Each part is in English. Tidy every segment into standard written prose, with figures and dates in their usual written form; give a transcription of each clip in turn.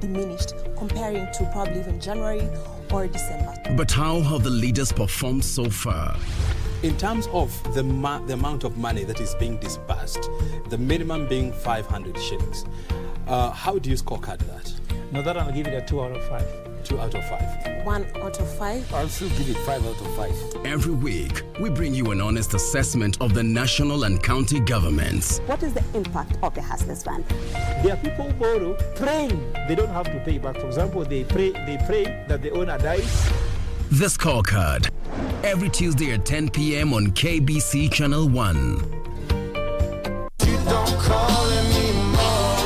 diminished comparing to probably even January or December. But how have the leaders performed so far? In terms of the amount of money that is being disbursed, the minimum being 500 shillings, how do you scorecard that? No, that I'll give it a 2 out of 5. 2 out of 5. 1 out of 5. I'll still give it 5 out of 5. Every week, we bring you an honest assessment of the national and county governments. What is the impact of the Hustlers Fund? There are people who borrow, praying they don't have to pay back. For example, they pray that the owner dies. The Scorecard, every Tuesday at 10 p.m. on KBC Channel 1. You don't call anymore,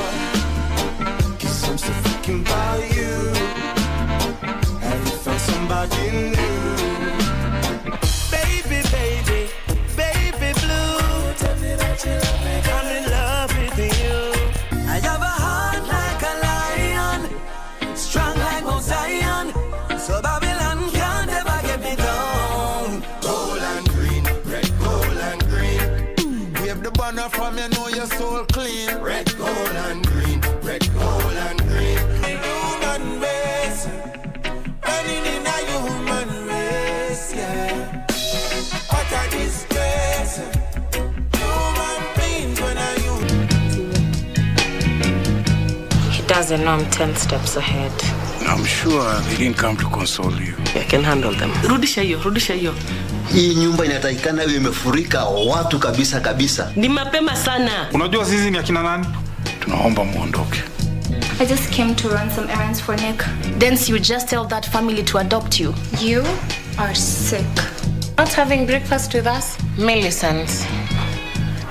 'cause I'm still thinking about you. Have you found somebody new? Baby, baby, baby blue, tell me that you love me, I'm in love with you. I have a heart like a lion, strong like Mount Zion, so Babylon can't ever get me down. Gold and green, red, gold and green. Wave the banner from you, know your soul clean. Red, gold and green, red, gold and green. Human race, running in a human race, yeah. What a disgrace. Human beings when I He doesn't know I'm 10 steps ahead. I'm sure they didn't come to console you. I can handle them. Rudisha hiyo. Hii nyumba inatakikana iwe imefurika watu kabisa. Ni mapema sana. Unajua sisi ni akina nani? Tunaomba muondoke. I just came to run some errands for Nick. Then you just tell that family to adopt you. You are sick. Not having breakfast with us? Millicent,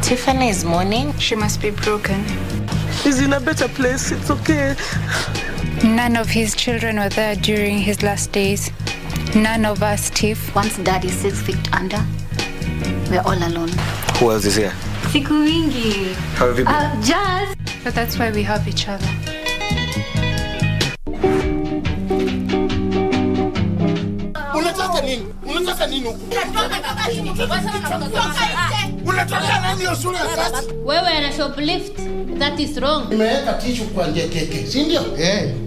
Tiffany is mourning. She must be broken. He's in a better place. It's okay. None of his children were there during his last days. None of us, Steve. Once Dad is 6 feet under, we're all alone. Who else is here? Siku wingi. How have you been? Jazz. But that's why we have each other. Unataka nini? Unataka nini huku? Unataka nani usule sasa? Wewe ana shoplift. That is wrong. Nimeweka tishu kwa nje keke, si ndio?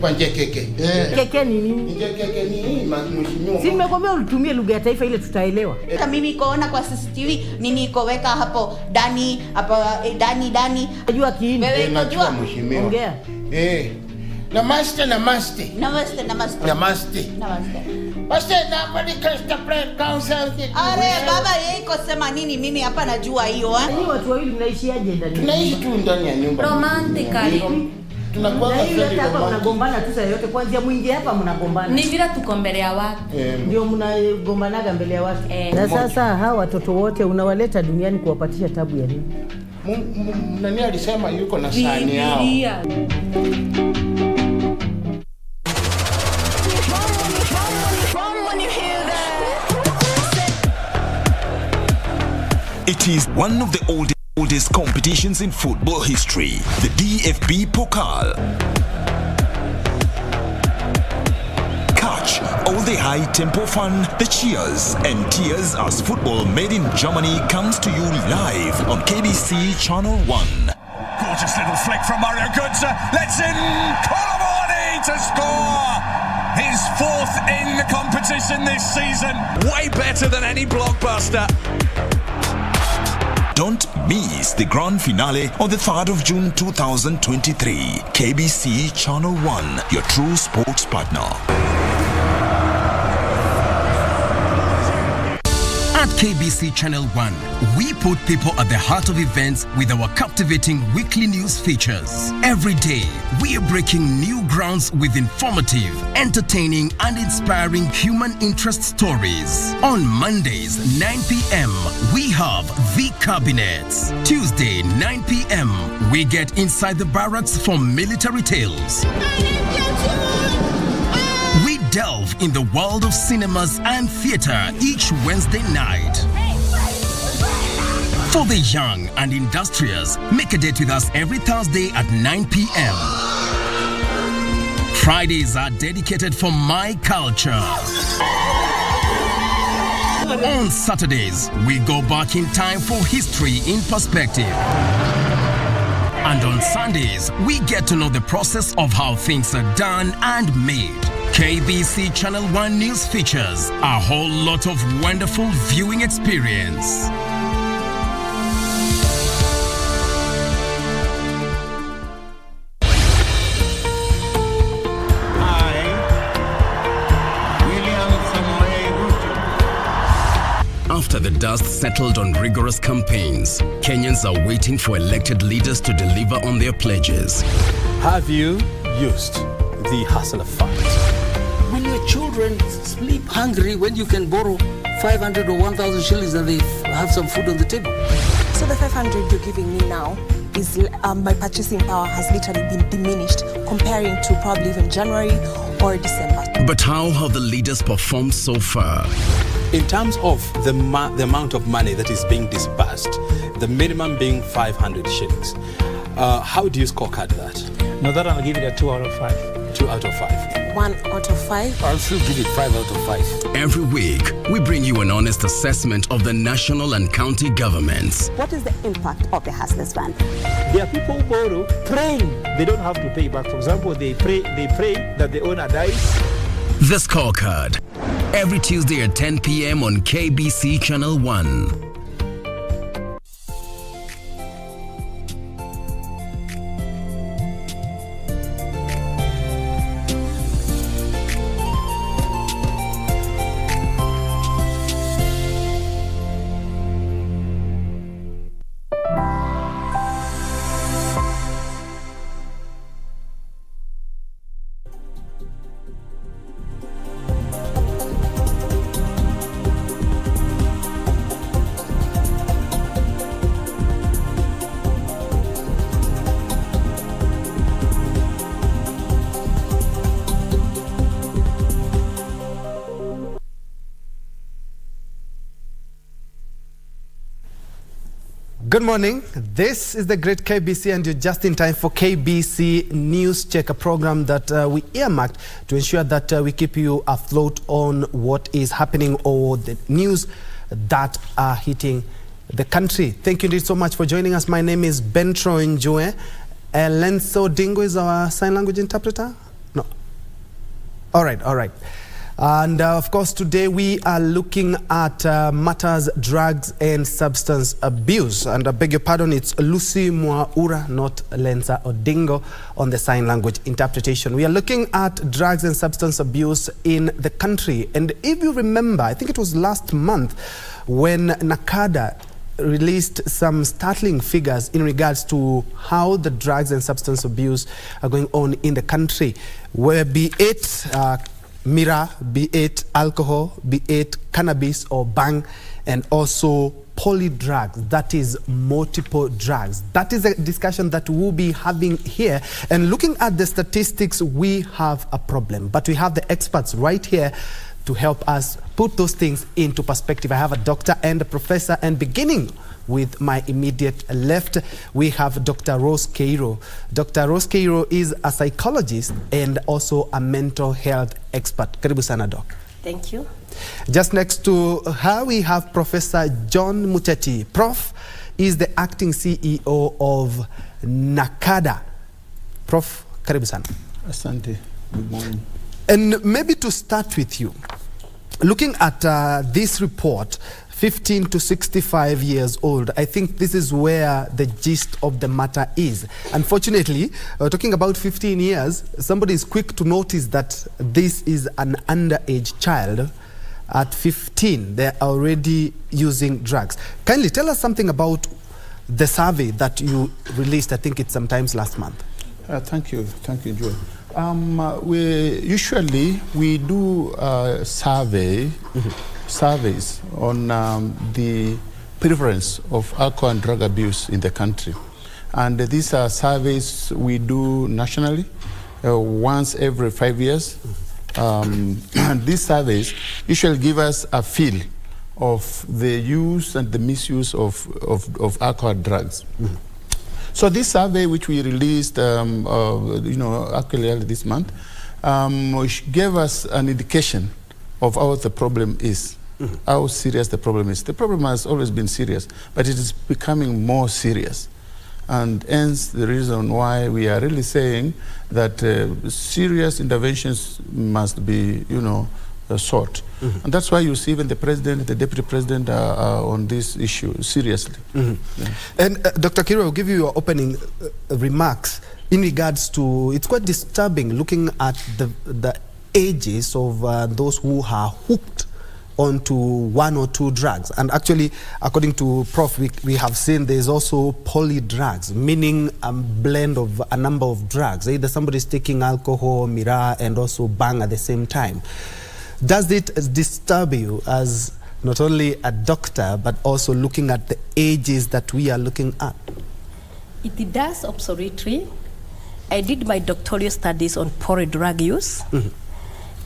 Kwa nje keke. Keke ni nini? Nje keke ni mheshimiwa. Si nimekwambia utumie lugha ya taifa ile tutaelewa. Hata mimi koona kwa CCTV nini iko weka hapo Dani hapa Dani. Unajua kiini? Wewe unajua mheshimiwa. Ongea. Namaste. Namaste. Basta na bali Crystal Play Council. Are baba yeye iko sema nini mimi hapa najua hiyo Ni watu wawili mnaishi aje ndani? Tunaishi tu ndani ya nyumba. Romantically. Tunakuwa hapa mnagombana tu saa yote kwanza mwingi hapa mnagombana. Ni vile tuko mbele ya watu. Ndio mnagombanaga mbele ya watu. Na sasa hawa watoto wote unawaleta duniani kuwapatisha tabu ya nini? Nani alisema yuko na sahani yao? It is one of the oldest competitions in football history, the DFB Pokal. Catch all the high-tempo fun, the cheers and tears as football made in Germany comes to you live on KBC Channel 1. Gorgeous little flick from Mario Götze. Let's in Colomani to score his 4th in the competition this season. Way better than any blockbuster. Don't miss the grand finale on the 3rd of June 2023. KBC Channel 1, your true sports partner. At KBC Channel 1, we put people at the heart of events with our captivating weekly news features. Every day, we are breaking new grounds with informative, entertaining, and inspiring human interest stories. On Mondays, 9 p.m., we have The Cabinets. Tuesday, 9 p.m., we get inside the barracks for military tales. We delve in the world of cinemas and theater each Wednesday night. For the young and industrious, make a date with us every Thursday at 9 p.m. Fridays are dedicated for my culture. On Saturdays, we go back in time for history in perspective. And on Sundays, we get to know the process of how things are done and made. KBC Channel 1 News features a whole lot of wonderful viewing experience. After the dust settled on rigorous campaigns, Kenyans are waiting for elected leaders to deliver on their pledges. Have you used the hustler fund? When your children sleep hungry, when you can borrow 500 or 1,000 shillings and they have some food on the table. So the 500 you're giving me now is my purchasing power has literally been diminished comparing to probably even January or December. But how have the leaders performed so far? In terms of the amount of money that is being disbursed, the minimum being 500 shillings, how do you scorecard that? No, that I'll give it a 2 out of 5. 2 out of 5. 1 out of 5. I'll still give it 5 out of 5. Every week, we bring you an honest assessment of the national and county governments. What is the impact of the Hustlers Fund? There are people who borrow praying they don't have to pay back. For example, they pray that the owner dies. The Scorecard. Every Tuesday at 10 p.m. on KBC Channel 1. Good morning. This is the Great KBC, and you're just in time for KBC News Check, a program that we earmarked to ensure that we keep you afloat on what is happening or the news that are hitting the country. Thank you indeed so much for joining us. My name is Bentro Njue. Lenso Dingo is our sign language interpreter? No. All right. And of course, today we are looking at matters, drugs and substance abuse. And I beg your pardon, it's Lucy Mwaura, not Lensa Odingo, on the sign language interpretation. We are looking at drugs and substance abuse in the country. And if you remember, I think it was last month when NACADA released some startling figures in regards to how the drugs and substance abuse are going on in the country, where be it Mira, be it alcohol, be it cannabis or bang, and also polydrugs, that is multiple drugs. That is a discussion that we'll be having here. And looking at the statistics, we have a problem. But we have the experts right here to help us put those things into perspective. I have a doctor and a professor, and beginning with my immediate left, we have Dr. Rose Keiro. Dr. Rose Keiro is a psychologist and also a mental health expert. Karibu sana, Doc. Thank you. Just next to her, we have Professor John Muteti. Prof is the acting CEO of NACADA. Prof, karibu sana. Asante. Good morning. And maybe to start with you, looking at this report, 15 to 65 years old, I think this is where the gist of the matter is. Unfortunately, talking about 15 years, somebody is quick to notice that this is an underage child. At 15, they're already using drugs. Kindly tell us something about the survey that you released, I think it's sometimes last month. Thank you, Joe. We do surveys on the prevalence of alcohol and drug abuse in the country. And these are surveys we do nationally, once every 5 years. And these surveys usually give us a feel of the use and the misuse of alcohol and drugs. Mm-hmm. So this survey, which we released, actually early this month, gave us an indication of how the problem is, how serious the problem is. The problem has always been serious, but it is becoming more serious. And hence the reason why we are really saying that serious interventions must be, sought. And that's why you see even the president, the deputy president are on this issue seriously. Yeah. And Dr. Kiro, I'll give you your opening remarks in regards to, it's quite disturbing looking at the ages of those who are hooked onto one or two drugs. And actually, according to Prof, we have seen there's also polydrugs, meaning a blend of a number of drugs. Either somebody's taking alcohol, miraa, and also bang at the same time. Does it disturb you as not only a doctor, but also looking at the ages that we are looking at? It does, absolutely. I did my doctoral studies on polydrug use.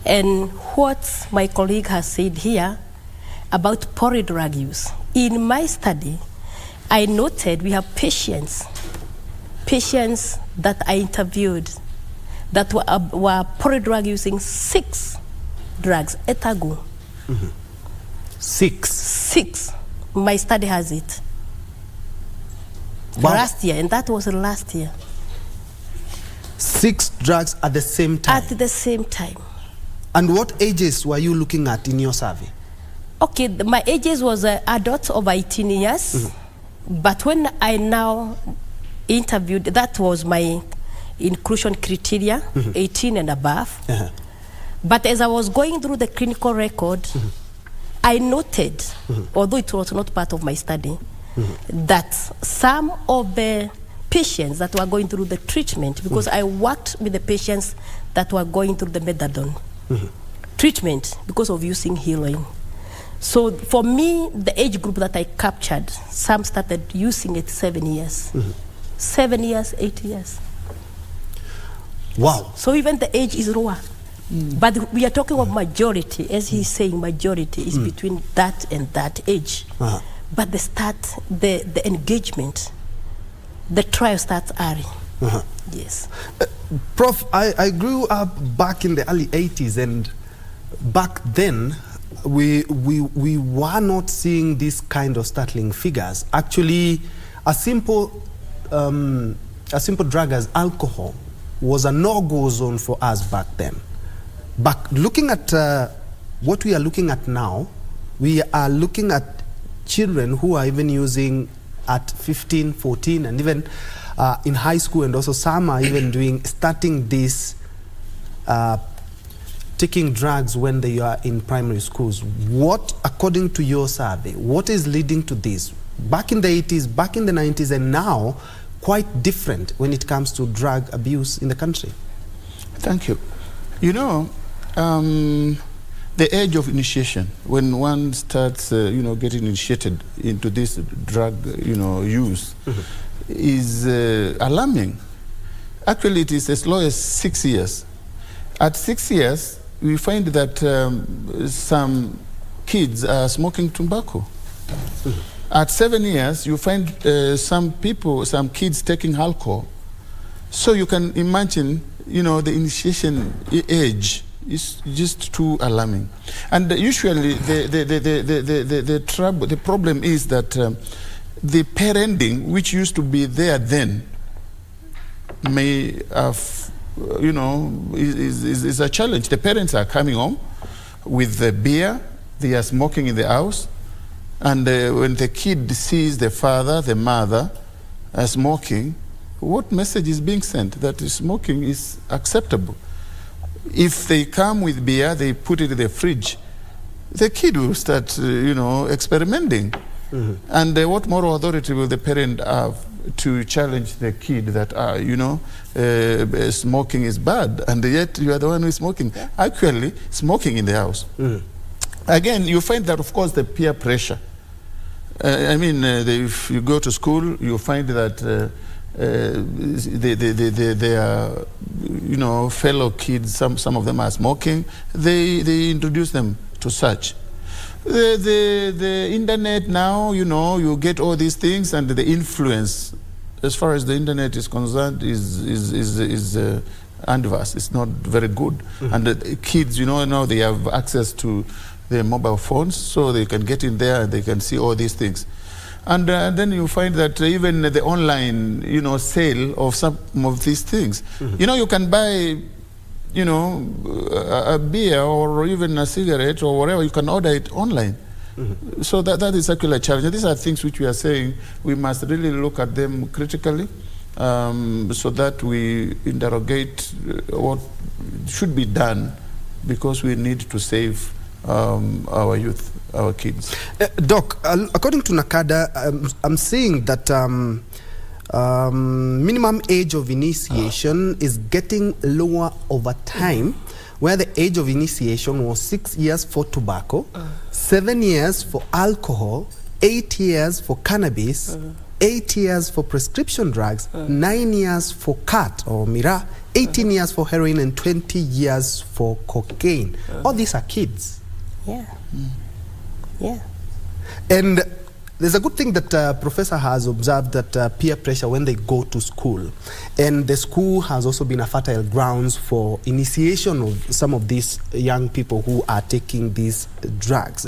And what my colleague has said here about polydrug use. In my study, I noted we have patients that I interviewed that were polydrug using 6 drugs at a go. 6. My study has it. Wow. Last year, and that was last year. 6 drugs at the same time? At the same time. And what ages were you looking at in your survey? Okay, my ages was adults over 18 years. But when I now interviewed, that was my inclusion criteria, 18 and above. But as I was going through the clinical record, I noted, although it was not part of my study, that some of the patients that were going through the treatment, because I worked with the patients that were going through the methadone treatment because of using heroin. So for me, the age group that I captured, some started using it 7 years. 7 years, 8 years. Wow. So even the age is lower. But we are talking of majority, as he's saying, majority is between that and that age. But the engagement, the trial starts early. Yes. Prof, I grew up back in the early 80s, and back then we were not seeing this kind of startling figures. Actually, a simple drug as alcohol was a no-go zone for us back then. But looking at what we are looking at now, we are looking at children who are even using at 15, 14, and even in high school, and also some are even starting this, taking drugs when they are in primary schools. What, according to your survey, what is leading to this? Back in the 80s, back in the 90s, and now, quite different when it comes to drug abuse in the country. Thank you. You know, the age of initiation, when one starts, getting initiated into this drug, use, is alarming. Actually, it is as low as 6 years. At 6 years, we find that some kids are smoking tobacco. At 7 years, you find some kids taking alcohol. So you can imagine, the initiation age is just too alarming. And usually the problem is that the parenting, which used to be there then, may have, is a challenge. The parents are coming home with the beer, they are smoking in the house, and when the kid sees the father, the mother smoking, what message is being sent? That smoking is acceptable. If they come with beer, they put it in the fridge, the kid will start, experimenting. And what moral authority will the parent have to challenge the kid that, smoking is bad, and yet you are the one who is smoking? Actually, smoking in the house. Again, you find that, of course, the peer pressure. If you go to school, you find that their fellow kids, some of them are smoking. They introduce them to such. The internet now, you get all these things, and the influence, as far as the internet is concerned, is adverse. It's not very good. And the kids, now they have access to their mobile phones, so they can get in there and they can see all these things. And then you find that even the online, sale of some of these things, you can buy, a beer or even a cigarette or whatever, you can order it online. So that is actually a challenge. And these are things which we are saying we must really look at them critically, so that we interrogate what should be done, because we need to save our youth, our kids. Doc, according to NACADA, I'm seeing that minimum age of initiation is getting lower over time, where the age of initiation was 6 years for tobacco, 7 years for alcohol, 8 years for cannabis, 8 years for prescription drugs, 9 years for cat or mira, 18 years for heroin, and 20 years for cocaine. All these are kids. Yeah. Yeah. And there's a good thing that Professor has observed, that peer pressure when they go to school. And the school has also been a fertile grounds for initiation of some of these young people who are taking these drugs.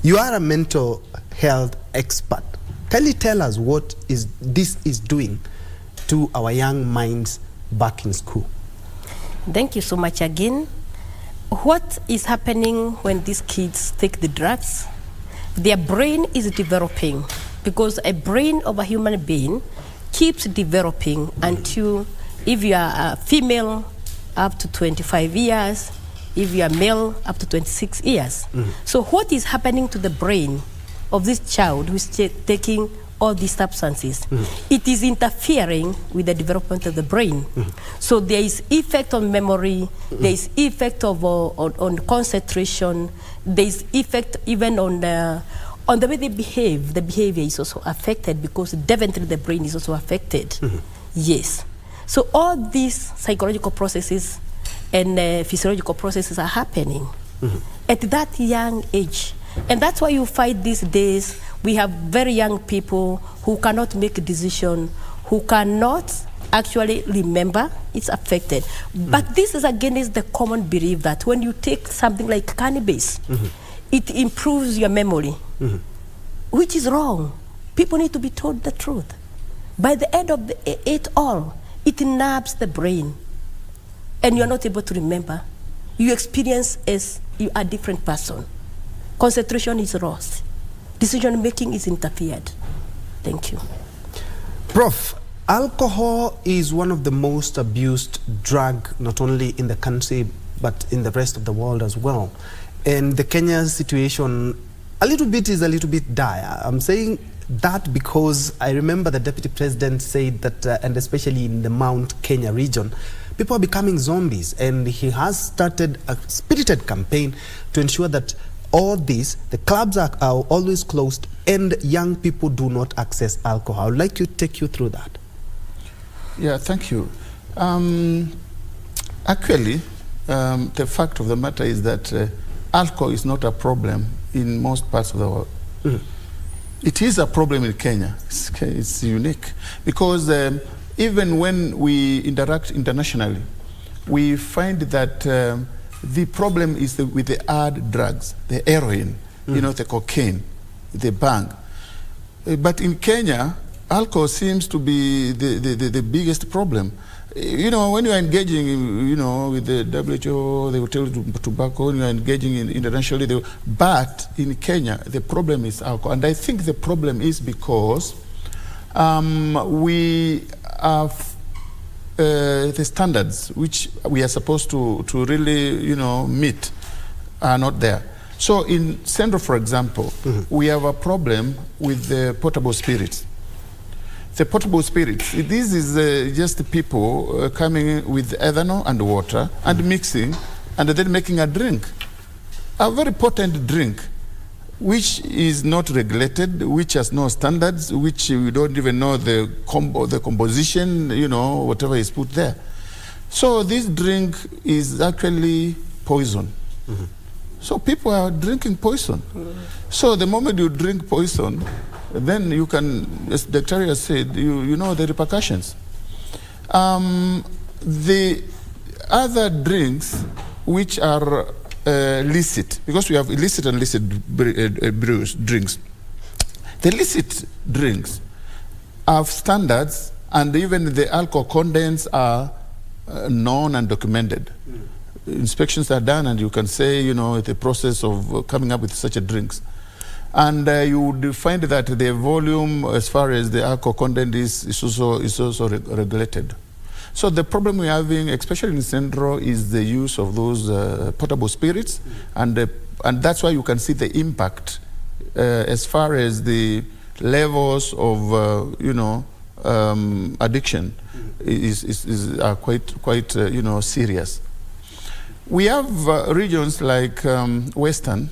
You are a mental health expert. Kindly tell us what this is doing to our young minds back in school. Thank you so much again. What is happening when these kids take the drugs? Their brain is developing, because a brain of a human being keeps developing until, if you are a female, up to 25 years, if you are male, up to 26 years. So what is happening to the brain of this child who is taking all these substances? It is interfering with the development of the brain. So there is effect on memory, there is effect of on concentration, there is effect even on the way they behave. The behavior is also affected, because definitely the brain is also affected. Yes. So all these psychological processes and physiological processes are happening at that young age. And that's why you find these days we have very young people who cannot make a decision, who cannot actually remember. It's affected. But this is against the common belief that when you take something like cannabis, it improves your memory, which is wrong. People need to be told the truth. By the end of it all, it nabs the brain, and you're not able to remember. You experience as you are a different person. Concentration is lost. Decision making is interfered. Thank you. Prof, alcohol is one of the most abused drug, not only in the country, but in the rest of the world as well. And the Kenya situation is a little bit dire. I'm saying that because I remember the Deputy President said that, and especially in the Mount Kenya region, people are becoming zombies, and he has started a spirited campaign to ensure that all this, the clubs are always closed and young people do not access alcohol. I would like to take you through that. Yeah, thank you. Actually, the fact of the matter is that alcohol is not a problem in most parts of the world. It is a problem in Kenya. It's unique, because even when we interact internationally, we find that the problem is with the hard drugs, the heroin, the cocaine, the bang. But in Kenya, alcohol seems to be the biggest problem. When you are engaging, with the WHO, they will tell you tobacco. When you are engaging internationally, but in Kenya, the problem is alcohol. And I think the problem is because we have the standards which we are supposed to really, meet are not there. So in Central, for example, we have a problem with the potable spirits. The potable spirits, this is just people coming with ethanol and water and mixing and then making a drink. A very potent drink, which is not regulated, which has no standards, which we don't even know the composition, whatever is put there. So this drink is actually poison. So people are drinking poison. So the moment you drink poison, then you can, as Dr. has said, you know the repercussions. The other drinks which are licit, because we have illicit and licit drinks. The illicit drinks have standards, and even the alcohol contents are known and documented. Inspections are done, and you can say, the process of coming up with such a drinks. And you would find that the volume, as far as the alcohol content is also regulated. So the problem we're having, especially in Central, is the use of those potable spirits, and that's why you can see the impact as far as the levels of addiction are quite serious. We have regions like Western,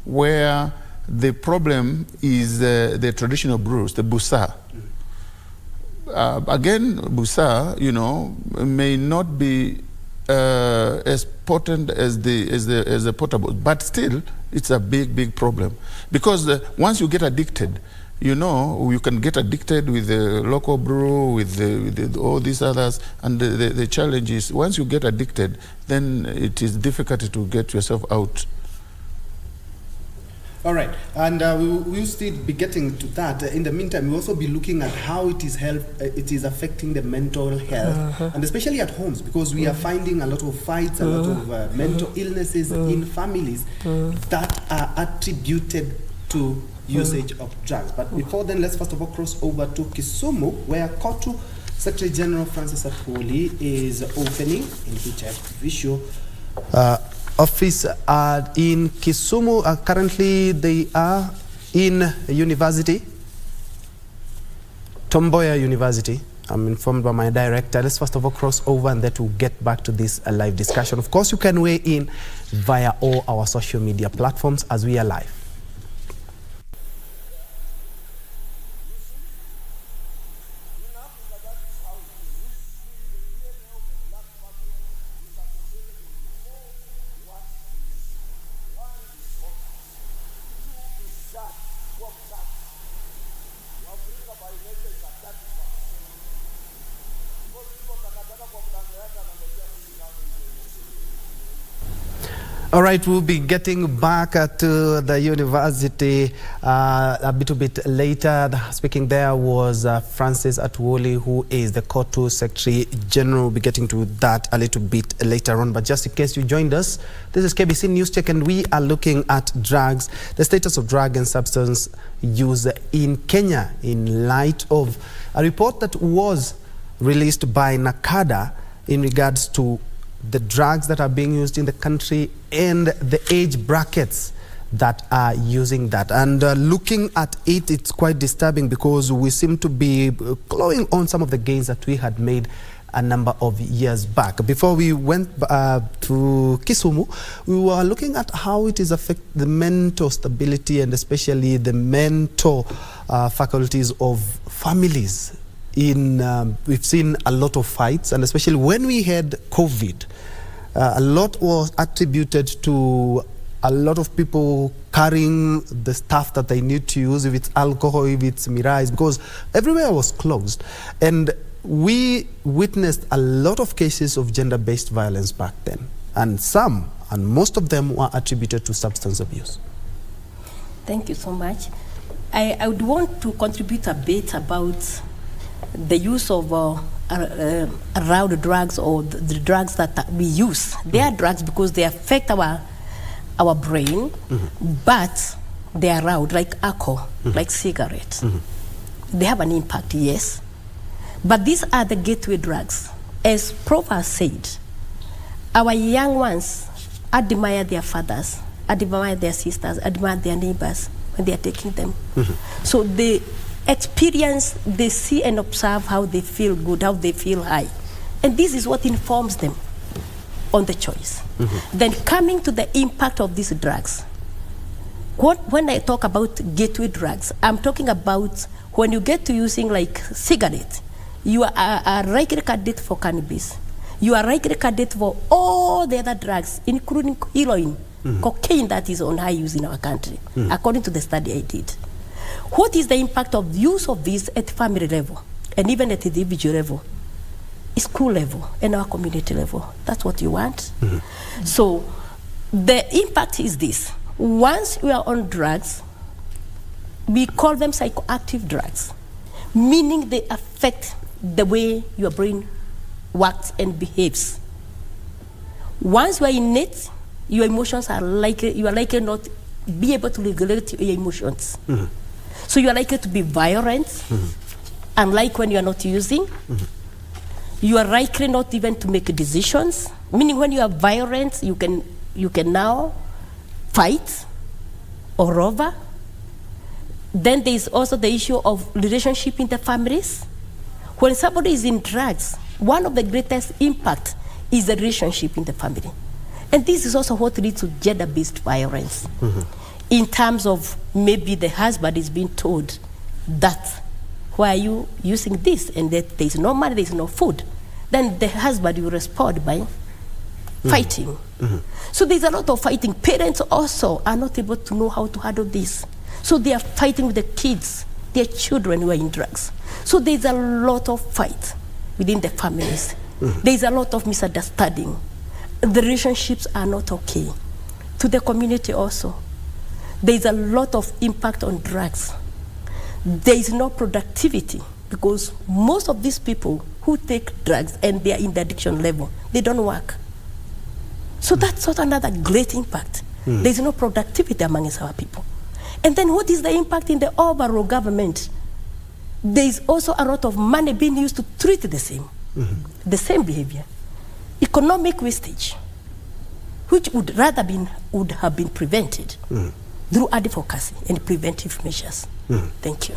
where the problem is the traditional brews, the busa. Again, busa, may not be as potent as the potable, but still, it's a big problem. Because once you get addicted, you can get addicted with the local brew, with all these others, and the challenge is, once you get addicted, then it is difficult to get yourself out. All right, and we will still be getting to that. In the meantime, we'll also be looking at how it is affecting the mental health, and especially at homes, because we are finding a lot of fights, a lot of mental illnesses in families that are attributed to usage of drugs. But before then, let's first of all cross over to Kisumu, where KOTU Secretary General Francis Atwoli is opening, in which I have visual office in Kisumu. Currently, they are in university, Tom Mboya University. I'm informed by my director. Let's first of all cross over, and then we'll get back to this live discussion. Of course, you can weigh in via all our social media platforms as we are live. All right, we'll be getting back to the university a little bit later. Speaking there was Francis Atwoli, who is the KOTU Secretary General. We'll be getting to that a little bit later on. But just in case you joined us, this is KBC News Check, and we are looking at drugs, the status of drug and substance use in Kenya, in light of a report that was released by NACADA in regards to the drugs that are being used in the country and the age brackets that are using that. And looking at it, it's quite disturbing, because we seem to be glowing on some of the gains that we had made a number of years back. Before we went to Kisumu, we were looking at how it is affect the mental stability and especially the mental faculties of families. We've seen a lot of fights, and especially when we had COVID, a lot was attributed to a lot of people carrying the stuff that they need to use, if it's alcohol, if it's mirais, because everywhere was closed. And we witnessed a lot of cases of gender-based violence back then, and most of them were attributed to substance abuse. Thank you so much. I would want to contribute a bit about the use of around drugs, or the drugs that we use. They are drugs because they affect our brain, but they are around, like alcohol, like cigarettes. They have an impact, yes. But these are the gateway drugs. As Prof has said, our young ones admire their fathers, admire their sisters, admire their neighbors when they are taking them. So they experience, they see and observe how they feel good, how they feel high. And this is what informs them on the choice. Then coming to the impact of these drugs, when I talk about gateway drugs, I'm talking about when you get to using like cigarette, you are a likely candidate for cannabis. You are likely candidate for all the other drugs, including heroin, cocaine, that is on high use in our country, according to the study I did. What is the impact of the use of this at family level, and even at the individual level, school level, and our community level? That's what you want. So the impact is this. Once you are on drugs, we call them psychoactive drugs, meaning they affect the way your brain works and behaves. Once you are in it, your emotions are likely, you are likely not be able to regulate your emotions. So you are likely to be violent, unlike when you are not using. You are likely not even to make decisions, meaning when you are violent, you can now fight or rob. Then there is also the issue of relationship in the families. When somebody is in drugs, one of the greatest impact is the relationship in the family. And this is also what leads to gender-based violence. In terms of maybe the husband is being told that, why are you using this? And that there is no money, there is no food. Then the husband will respond by fighting. So there's a lot of fighting. Parents also are not able to know how to handle this. So they are fighting with the kids, their children who are in drugs. So there's a lot of fight within the families. There's a lot of misunderstanding. The relationships are not okay. To the community also, there's a lot of impact on drugs. There is no productivity because most of these people who take drugs and they are in the addiction level, they don't work. So that's also another great impact. There's no productivity amongst our people. And then what is the impact in the overall government? There's also a lot of money being used to treat the same behavior. Economic wastage, which would have been prevented through advocacy and preventive measures. Thank you.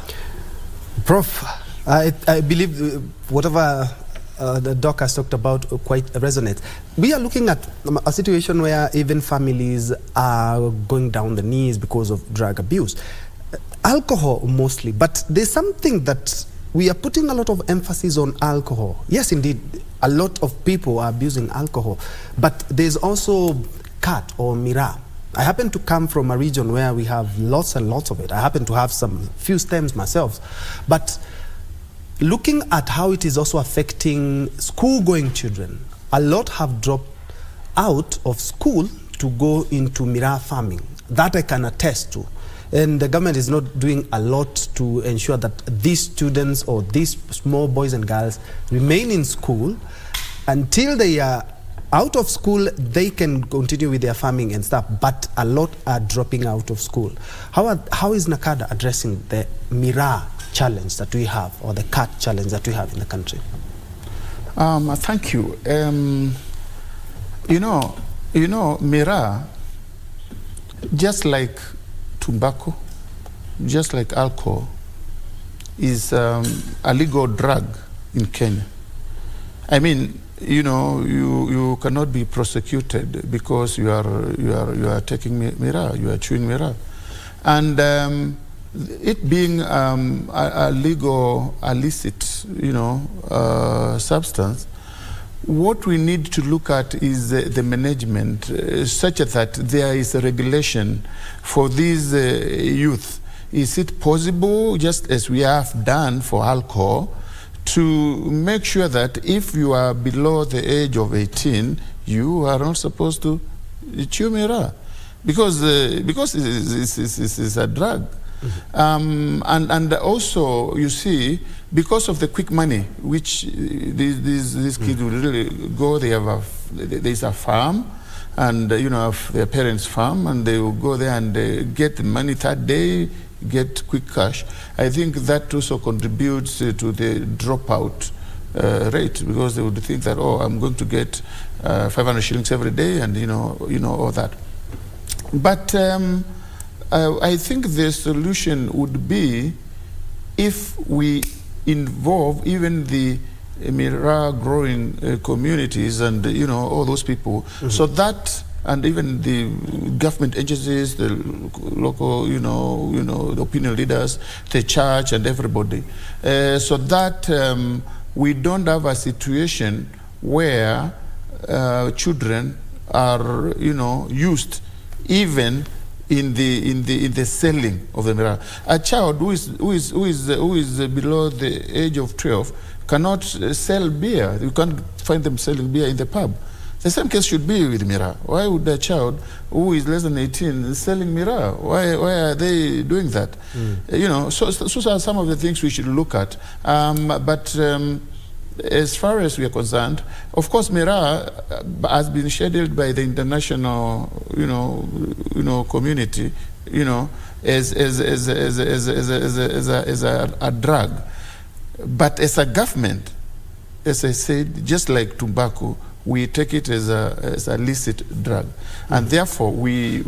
Prof, I believe whatever the doc has talked about quite resonates. We are looking at a situation where even families are going down the knees because of drug abuse. Alcohol mostly, but there's something that we are putting a lot of emphasis on alcohol. Yes, indeed, a lot of people are abusing alcohol, but there's also cat or miraa. I happen to come from a region where we have lots and lots of it. I happen to have few stems myself. But looking at how it is also affecting school-going children, a lot have dropped out of school to go into miraa farming. That I can attest to. And the government is not doing a lot to ensure that these students or these small boys and girls remain in school until they are out of school. They can continue with their farming and stuff, but a lot are dropping out of school. How is NACADA addressing the miraa challenge that we have, or the cat challenge that we have in the country? Thank you. You know, miraa, just like tobacco, just like alcohol, is a legal drug in Kenya. I mean, you know, you cannot be prosecuted because you are taking miraa, you are chewing miraa, and it being a legal, illicit, you know, substance. What we need to look at is the management, such that there is a regulation for these youth. Is it possible, just as we have done for alcohol, to make sure that if you are below the age of 18, you are not supposed to chew miraa? Because it's a drug. And also, you see, because of the quick money, which these kids will really go, there's a farm, and you know, their parents' farm, and they will go there and get the money that day, get quick cash. I think that also contributes to the dropout rate, because they would think that, oh, I'm going to get 500 shillings every day, and you know all that. But I think the solution would be if we involve even the miraa growing communities and you know all those people, so that, and even the government agencies, the local, you know, the opinion leaders, the church, and everybody, so that we don't have a situation where children are, you know, used even in the selling of the miraa. A child who is below the age of 12 cannot sell beer. You can't find them selling beer in the pub. The same case should be with Mira. Why would a child who is less than 18 selling Mira? Why are they doing that? You know, so are some of the things we should look at. As far as we are concerned, of course, Mira has been scheduled by the international, community, as a drug. But as a government, as I said, just like tobacco, we take it as a licit drug, and therefore we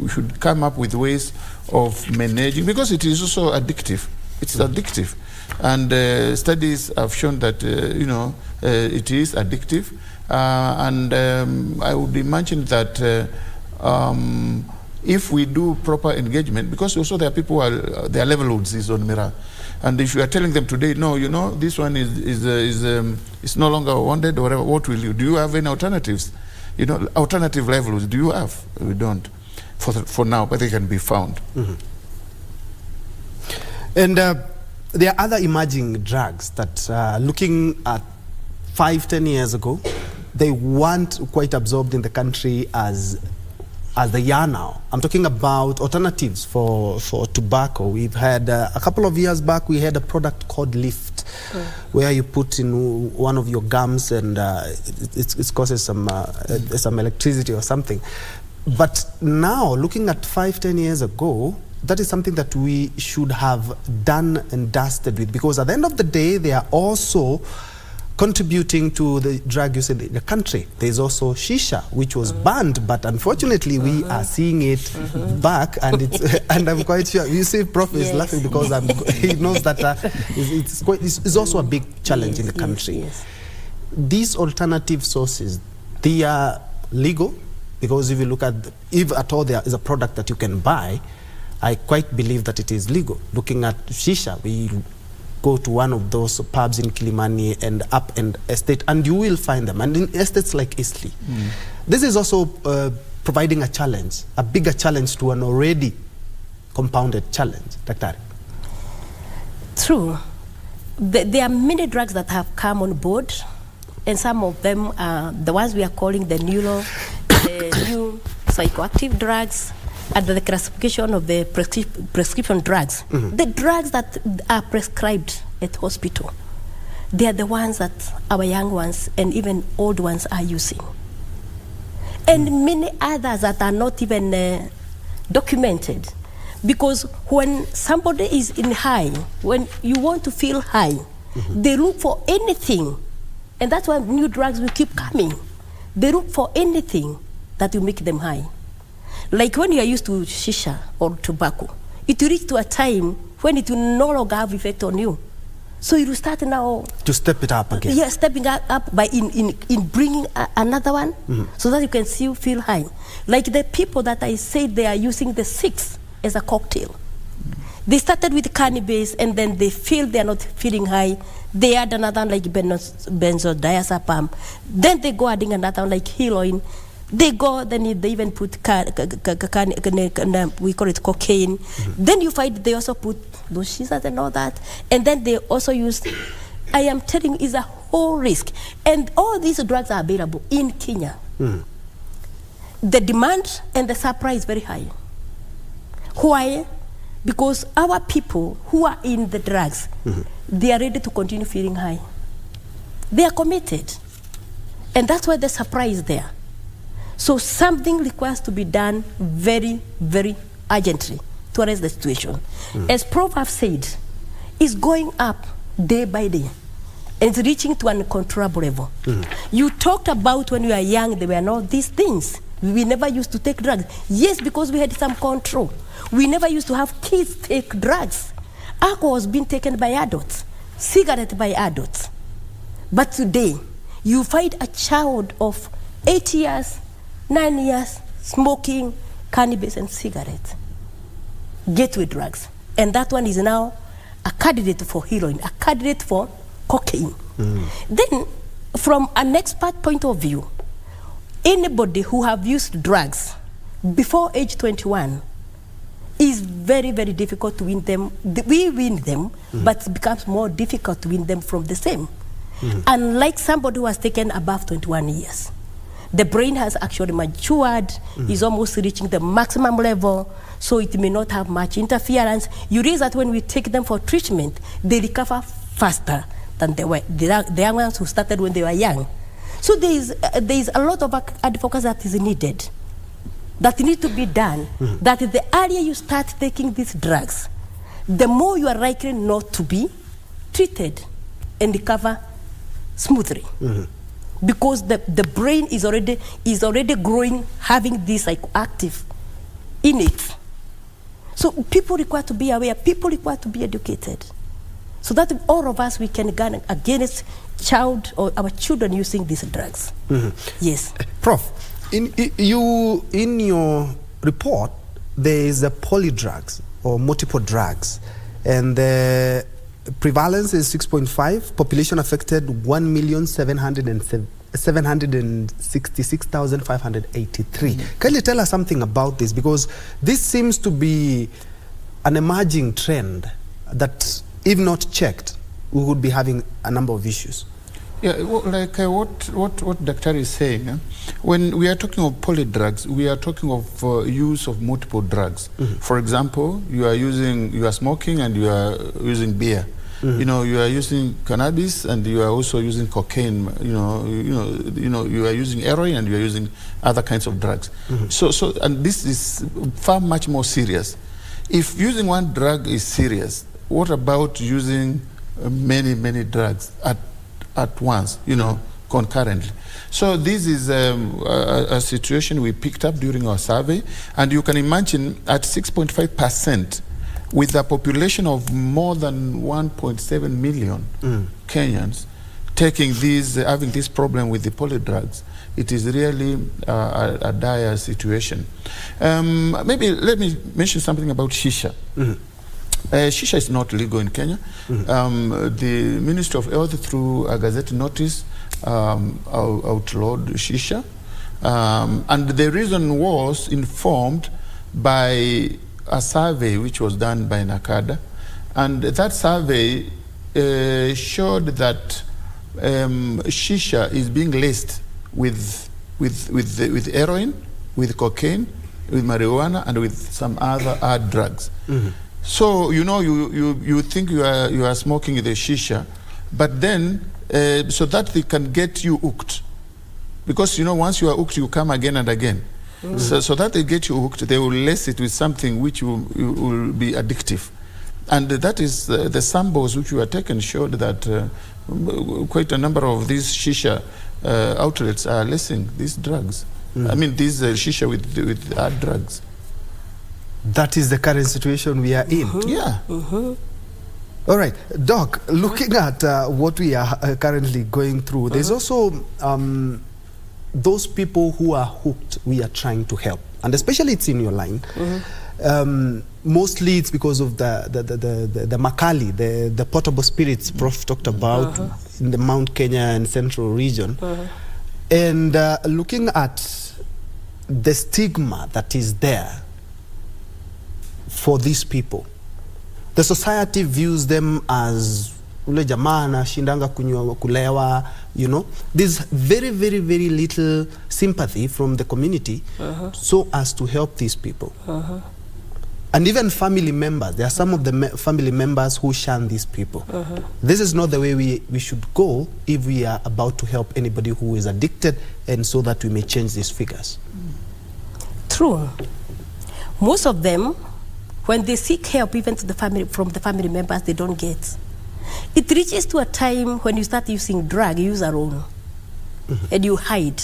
should come up with ways of managing, because it is also addictive. It's addictive, and studies have shown that it is addictive, and I would imagine that if we do proper engagement, because also there are people who are their levelhoods is on Mira. And if you are telling them today, no, this one is no longer wanted or whatever, what will you do? You have any alternatives? Alternative levels, do you have? We don't for now, but they can be found. And there are other emerging drugs that looking at 5-10 years ago, they weren't quite absorbed in the country as they are now. I'm talking about alternatives for tobacco. We've had a couple of years back, we had a product called Lift, where you put in one of your gums and it causes some electricity or something. But now, looking at 5-10 years ago, that is something that we should have done and dusted with, because at the end of the day, they are also contributing to the drug use in the country. There's also shisha, which was banned, but unfortunately we are seeing it back, and it's and I'm quite sure you see Prof is laughing because he knows that it's also a big challenge in the country. These alternative sources, they are legal, because if you look at, if at all there is a product that you can buy, I quite believe that it is legal. Looking at shisha, we go to one of those pubs in Kilimani and up and estate, and you will find them. And in estates like Eastleigh, this is also providing a challenge, a bigger challenge to an already compounded challenge. Dr. True. There are many drugs that have come on board, and some of them are the ones we are calling the new psychoactive drugs, under the classification of the prescription drugs. The drugs that are prescribed at hospital, they are the ones that our young ones and even old ones are using. And many others that are not even documented. Because when somebody is in high, when you want to feel high, they look for anything. And that's why new drugs will keep coming. They look for anything that will make them high. Like when you are used to shisha or tobacco, it will reach to a time when it will no longer have effect on you. So you will start now to step it up again. Yeah, stepping up by in bringing another one, so that you can still feel high. Like the people that I said they are using the 6 as a cocktail. They started with cannabis and then they feel they are not feeling high. They add another one like benzodiazepam. Then they go adding another one like heroin. They go, then they even put, we call it cocaine. Then you find they also put those shisas and all that. And then they also use, I am telling you, is a whole risk. And all these drugs are available in Kenya. The demand and the supply is very high. Why? Because our people who are in the drugs, they are ready to continue feeling high. They are committed. And that's why the supply is there. So something requires to be done very, very urgently to arrest the situation. As Prof have said, it's going up day by day. And it's reaching to an uncontrollable level. You talked about when we were young, there were not these things. We never used to take drugs. Yes, because we had some control. We never used to have kids take drugs. Alcohol was being taken by adults, cigarette by adults. But today, you find a child of 8 years, 9 years, smoking cannabis and cigarettes, gateway drugs. And that one is now a candidate for heroin, a candidate for cocaine. Then, from an expert point of view, anybody who have used drugs before age 21 is very, very difficult to win them. We win them, but it becomes more difficult to win them from the same. Unlike somebody who has taken above 21 years. The brain has actually matured, is almost reaching the maximum level, so it may not have much interference. You realize that when we take them for treatment, they recover faster than the young ones who started when they were young. So there is a lot of advocacy that is needed, that need to be done, that the earlier you start taking these drugs, the more you are likely not to be treated and recover smoothly. Because the brain is already growing, having this psychoactive in it. So people require to be aware, people require to be educated, so that all of us, we can guard against our children using these drugs. Yes. Prof, in your report, there is a polydrugs or multiple drugs, and the prevalence is 6.5, population affected 1,766,583. Can you tell us something about this? Because this seems to be an emerging trend that, if not checked, we would be having a number of issues. Yeah, well, like what Dr. is saying, when we are talking of polydrugs, we are talking of use of multiple drugs. For example, you are smoking and you are using beer. You know, you are using cannabis and you are also using cocaine. You are using heroin and you are using other kinds of drugs. And this is far much more serious. If using one drug is serious, what about using many drugs at once, concurrently? So this is a situation we picked up during our survey, and you can imagine at 6.5%, with a population of more than 1.7 million Kenyans having this problem with the polydrugs, it is really a dire situation. Maybe let me mention something about shisha. Shisha is not legal in Kenya. The Ministry of Health, through a Gazette notice, outlawed shisha. And the reason was informed by a survey which was done by NACADA. And that survey showed that shisha is being laced with heroin, with cocaine, with marijuana, and with some other hard drugs. So you think you are smoking the shisha, but then so that they can get you hooked, because once you are hooked, you come again and again. So that they get you hooked, they will lace it with something which will be addictive, and that is the samples which were taken showed that quite a number of these shisha outlets are lacing these drugs. I mean, these shisha with hard drugs. That is the current situation we are in. Yeah. All right, Doc, looking at what we are currently going through, there's also those people who are hooked we are trying to help, and especially it's in your line. Mostly it's because of the makali, the portable spirits Prof talked about in the Mount Kenya and Central region. And looking at the stigma that is there for these people, the society views them as ule jamaa anashindanga kunywa kulewa, there's very little sympathy from the community so as to help these people. And even family members, there are some of the family members who shun these people. This is not the way we should go if we are about to help anybody who is addicted, and so that we may change these figures. True. Most of them, when they seek help, even to from the family members, they don't get. It reaches to a time when you start using drug, you use alone, and you hide.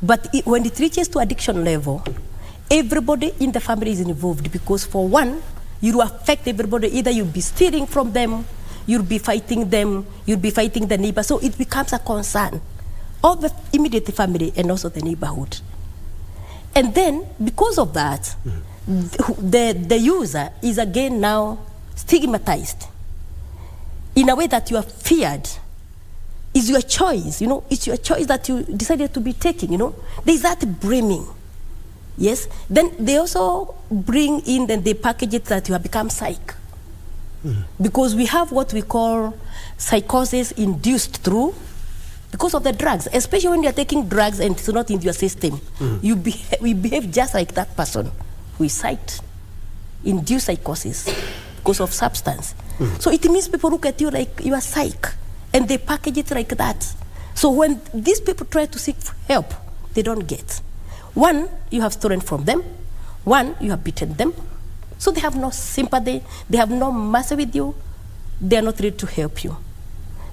But when it reaches to addiction level, everybody in the family is involved, because for one, you will affect everybody. Either you'll be stealing from them, you'll be fighting them, you'll be fighting the neighbor. So it becomes a concern of the immediate family and also the neighborhood. And then, because of that, the user is again now stigmatized in a way that you are feared. It's your choice, it's your choice that you decided to be taking, There's that blaming. Yes, then they also bring in, then they package it that you have become psych. Because we have what we call psychosis induced through because of the drugs, especially when you're taking drugs and it's not in your system. We behave just like that person who is induced psychosis because of substance. So it means people look at you like you are psych, and they package it like that. So when these people try to seek help, they don't get. One, you have stolen from them. One, you have beaten them. So they have no sympathy, they have no mercy with you, they are not ready to help you.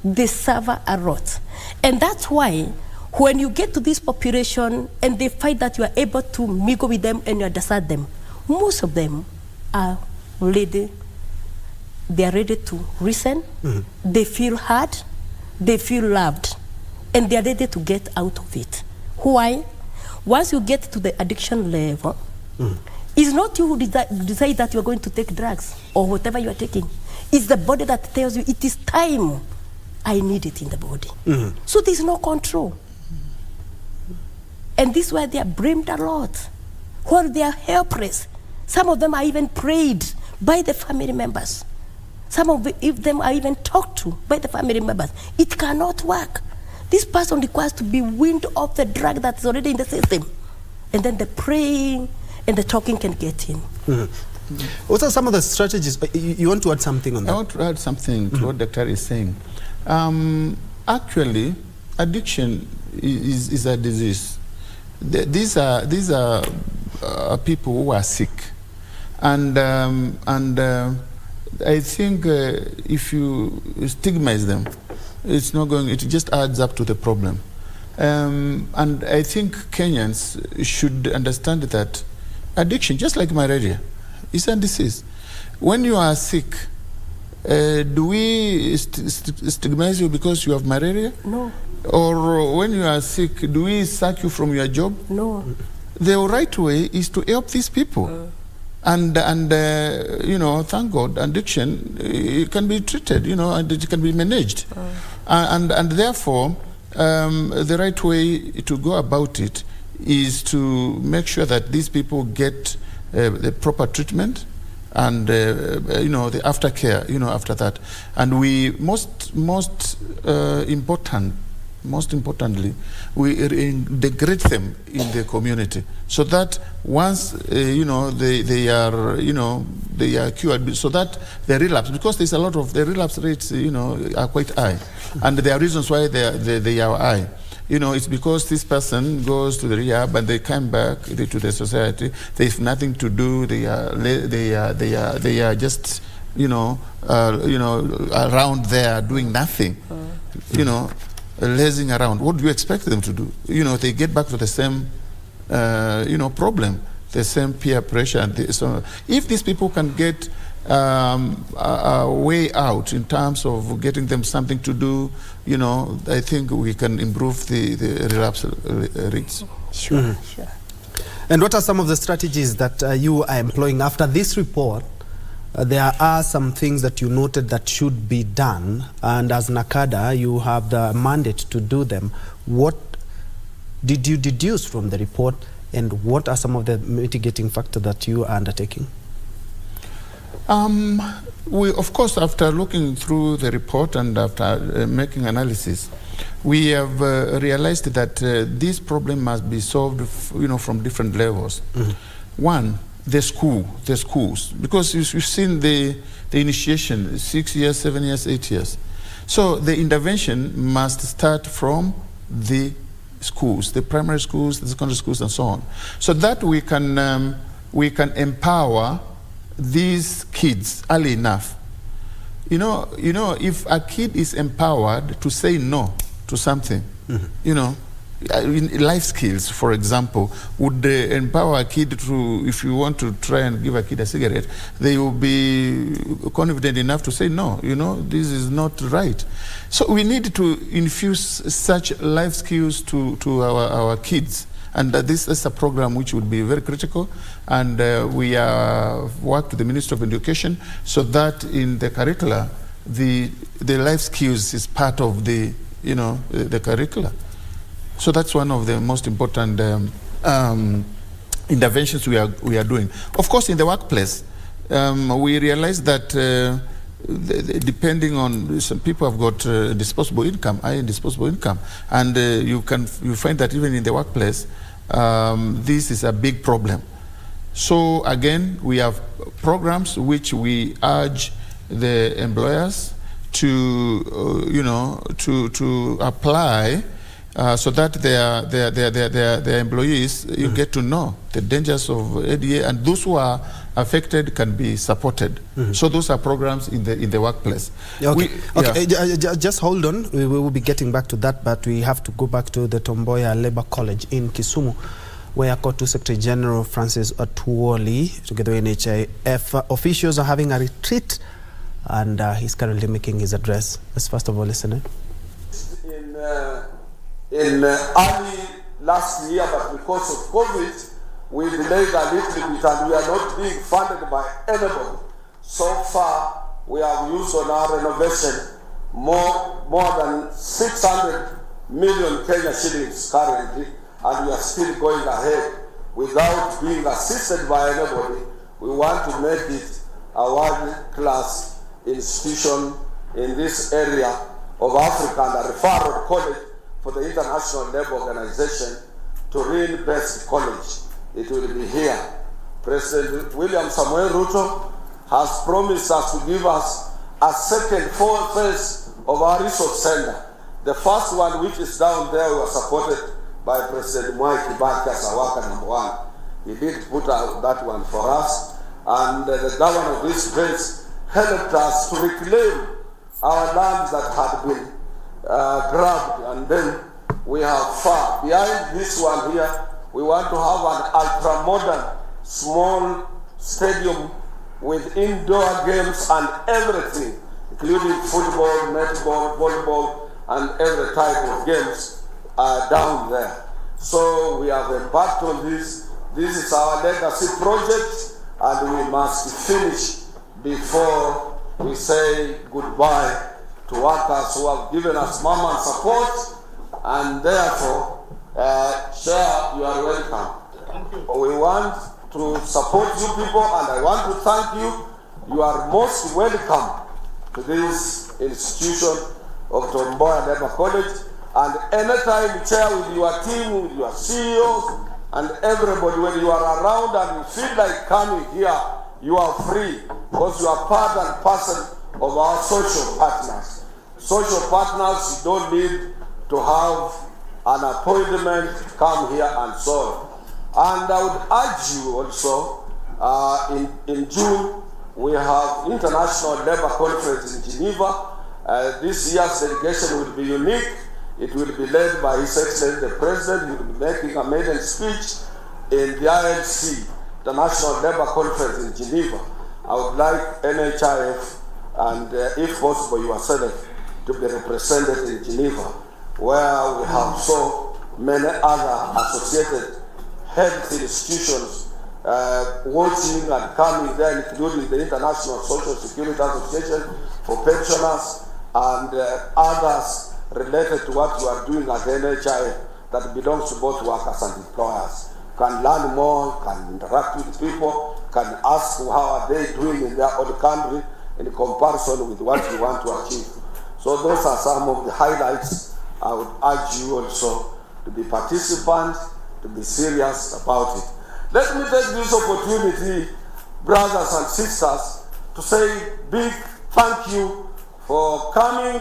They suffer a lot. And that's why when you get to this population and they find that you are able to mingle with them and you understand them, most of them are ready. They are ready to listen. They feel heard. They feel loved. And they are ready to get out of it. Why? Once you get to the addiction level, it's not you who decide that you are going to take drugs or whatever you are taking. It's the body that tells you it is time. I need it in the body. So there's no control. And this is why they are blamed a lot. When they are helpless, some of them are even prayed by the family members. Some of them are even talked to by the family members. It cannot work. This person requires to be weaned off the drug that's already in the system. And then the praying and the talking can get in. What are some of the strategies? You want to add something on that? I want to add something to what Dr. is saying. Actually, addiction is a disease. These are people who are sick. And I think if you stigmatize them, it's not going, it just adds up to the problem. And I think Kenyans should understand that addiction, just like malaria, is a disease. When you are sick, do we stigmatize you because you have malaria? No. Or when you are sick, do we sack you from your job? No. The right way is to help these people. And you know, thank God, addiction it can be treated, you know, and it can be managed. And therefore, the right way to go about it is to make sure that these people get the proper treatment and you know, the aftercare, you know, after that. And we most importantly, we integrate them in the community, so that once you know they are cured, so that the relapse, because there's a lot of the relapse rates, you know, are quite high, and there are reasons why they are high. You know, it's because this person goes to the rehab and they come back to the society. There's nothing to do. They are just you know around there doing nothing. You know, lazing around. What do you expect them to do? You know, they get back to the same you know, problem, the same peer pressure. And so if these people can get a way out in terms of getting them something to do, you know, I think we can improve the relapse rates. Sure. Sure. And what are some of the strategies that you are employing after this report? There are some things that you noted that should be done, and as NACADA, you have the mandate to do them. What did you deduce from the report, and what are some of the mitigating factors that you are undertaking? We, of course, after looking through the report and after making analysis, we have realized that this problem must be solved, you know, from different levels. One, the schools, because you've seen the initiation, 6 years, 7 years, 8 years. So the intervention must start from the schools, the primary schools, the secondary schools, and so on, so that we can empower these kids early enough. You know, if a kid is empowered to say no to something, you know, in life skills, for example, would empower a kid to, if you want to try and give a kid a cigarette, they will be confident enough to say no, you know, this is not right. So we need to infuse such life skills to our kids. And this is a program which would be very critical, and we work with the Ministry of Education so that in the curricula, the life skills is part of the, you know, the curricula. So that's one of the most important interventions we are doing. Of course, in the workplace, we realize that depending on, some people have got disposable income, high disposable income, and you find that even in the workplace, this is a big problem. So again, we have programs which we urge the employers to, to apply, so that their employees you get to know the dangers of ADA, and those who are affected can be supported. So those are programs in the workplace. Okay, just hold on. We will be getting back to that, but we have to go back to the Tomboya Labour College in Kisumu, where COTU Secretary General Francis Atuoli, together with NHIF officials, are having a retreat, and he's currently making his address. Let's first of all listen in. In early last year, but because of COVID, we delayed a little bit, and we are not being funded by anybody. So far, we have used on our renovation more than 600 million Kenya shillings currently, and we are still going ahead without being assisted by anybody. We want to make it a world-class institution in this area of Africa, and a referral college for the International Labour Organization to reinvest college. It will be here. President William Samuel Ruto has promised us to give us a second phase of our resource center. The first one, which is down there, was supported by President Mwai Kibaki as our worker number one. He did put out that one for us, and the governor of this place helped us to reclaim our lands that had been grabbed, and then we have far behind this one here. We want to have an ultra-modern small stadium with indoor games and everything, including football, netball, volleyball, and every type of games down there. So we have embarked on this. This is our legacy project, and we must finish before we say goodbye to workers who have given us and support, and therefore, Chair, you are welcome. We want to support you people, and I want to thank you. You are most welcome to this institution of Tomboya Labour College, and anytime, Chair, with your team, with your CEOs, and everybody, when you are around and you feel like coming here, you are free, because you are part and parcel of our social partners. Social partners, you don't need to have an appointment, come here and so on. And I would urge you also, in June, we have International Labour Conference in Geneva. This year's delegation will be unique. It will be led by His Excellency the President. He will be making a maiden speech in the ILC, the International Labour Conference in Geneva. I would like NHIF and, if possible, yourself to be represented in Geneva, where we have so many other associated health institutions watching and coming there, including the International Social Security Association for pensioners and others related to what you are doing at NHI that belongs to both workers and employers. Can learn more, can interact with people, can ask how are they doing in their own country in comparison with what you want to achieve. So those are some of the highlights. I would urge you also to be participant, to be serious about it. Let me take this opportunity, brothers and sisters, to say big thank you for coming.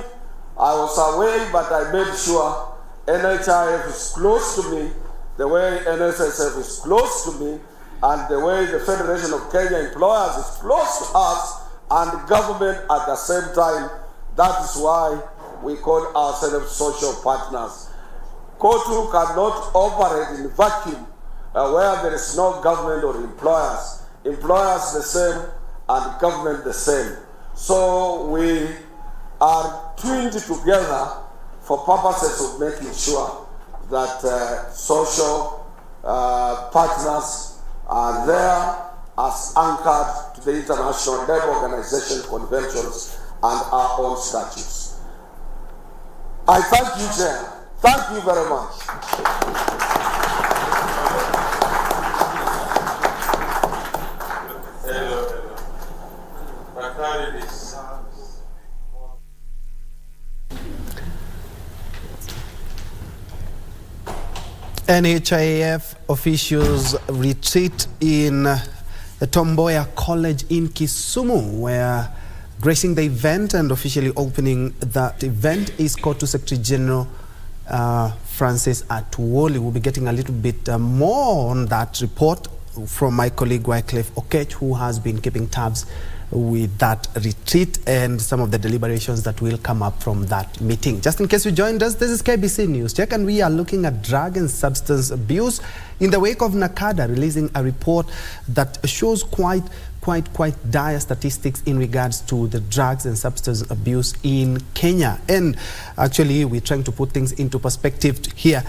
I was away, but I made sure NHIF is close to me, the way NSSF is close to me, and the way the Federation of Kenya Employers is close to us, and government at the same time. That is why we call ourselves social partners. COTU cannot operate in vacuum where there is no government or employers. Employers the same and government the same. So we are twinned together for purposes of making sure that social partners are there as anchored to the International Labour Organization conventions and our own statutes. I thank you, Chair. Thank you very much. Hello. My NHIF officials retreat in the Tomboya College in Kisumu, where gracing the event and officially opening that event is Kotu Secretary General Francis Atuoli. We'll be getting a little bit more on that report from my colleague Wycliffe Okech, who has been keeping tabs with that retreat and some of the deliberations that will come up from that meeting. Just in case you joined us, this is KBC News Check, and we are looking at drug and substance abuse in the wake of NACADA releasing a report that shows quite dire statistics in regards to the drugs and substance abuse in Kenya. And actually, we're trying to put things into perspective here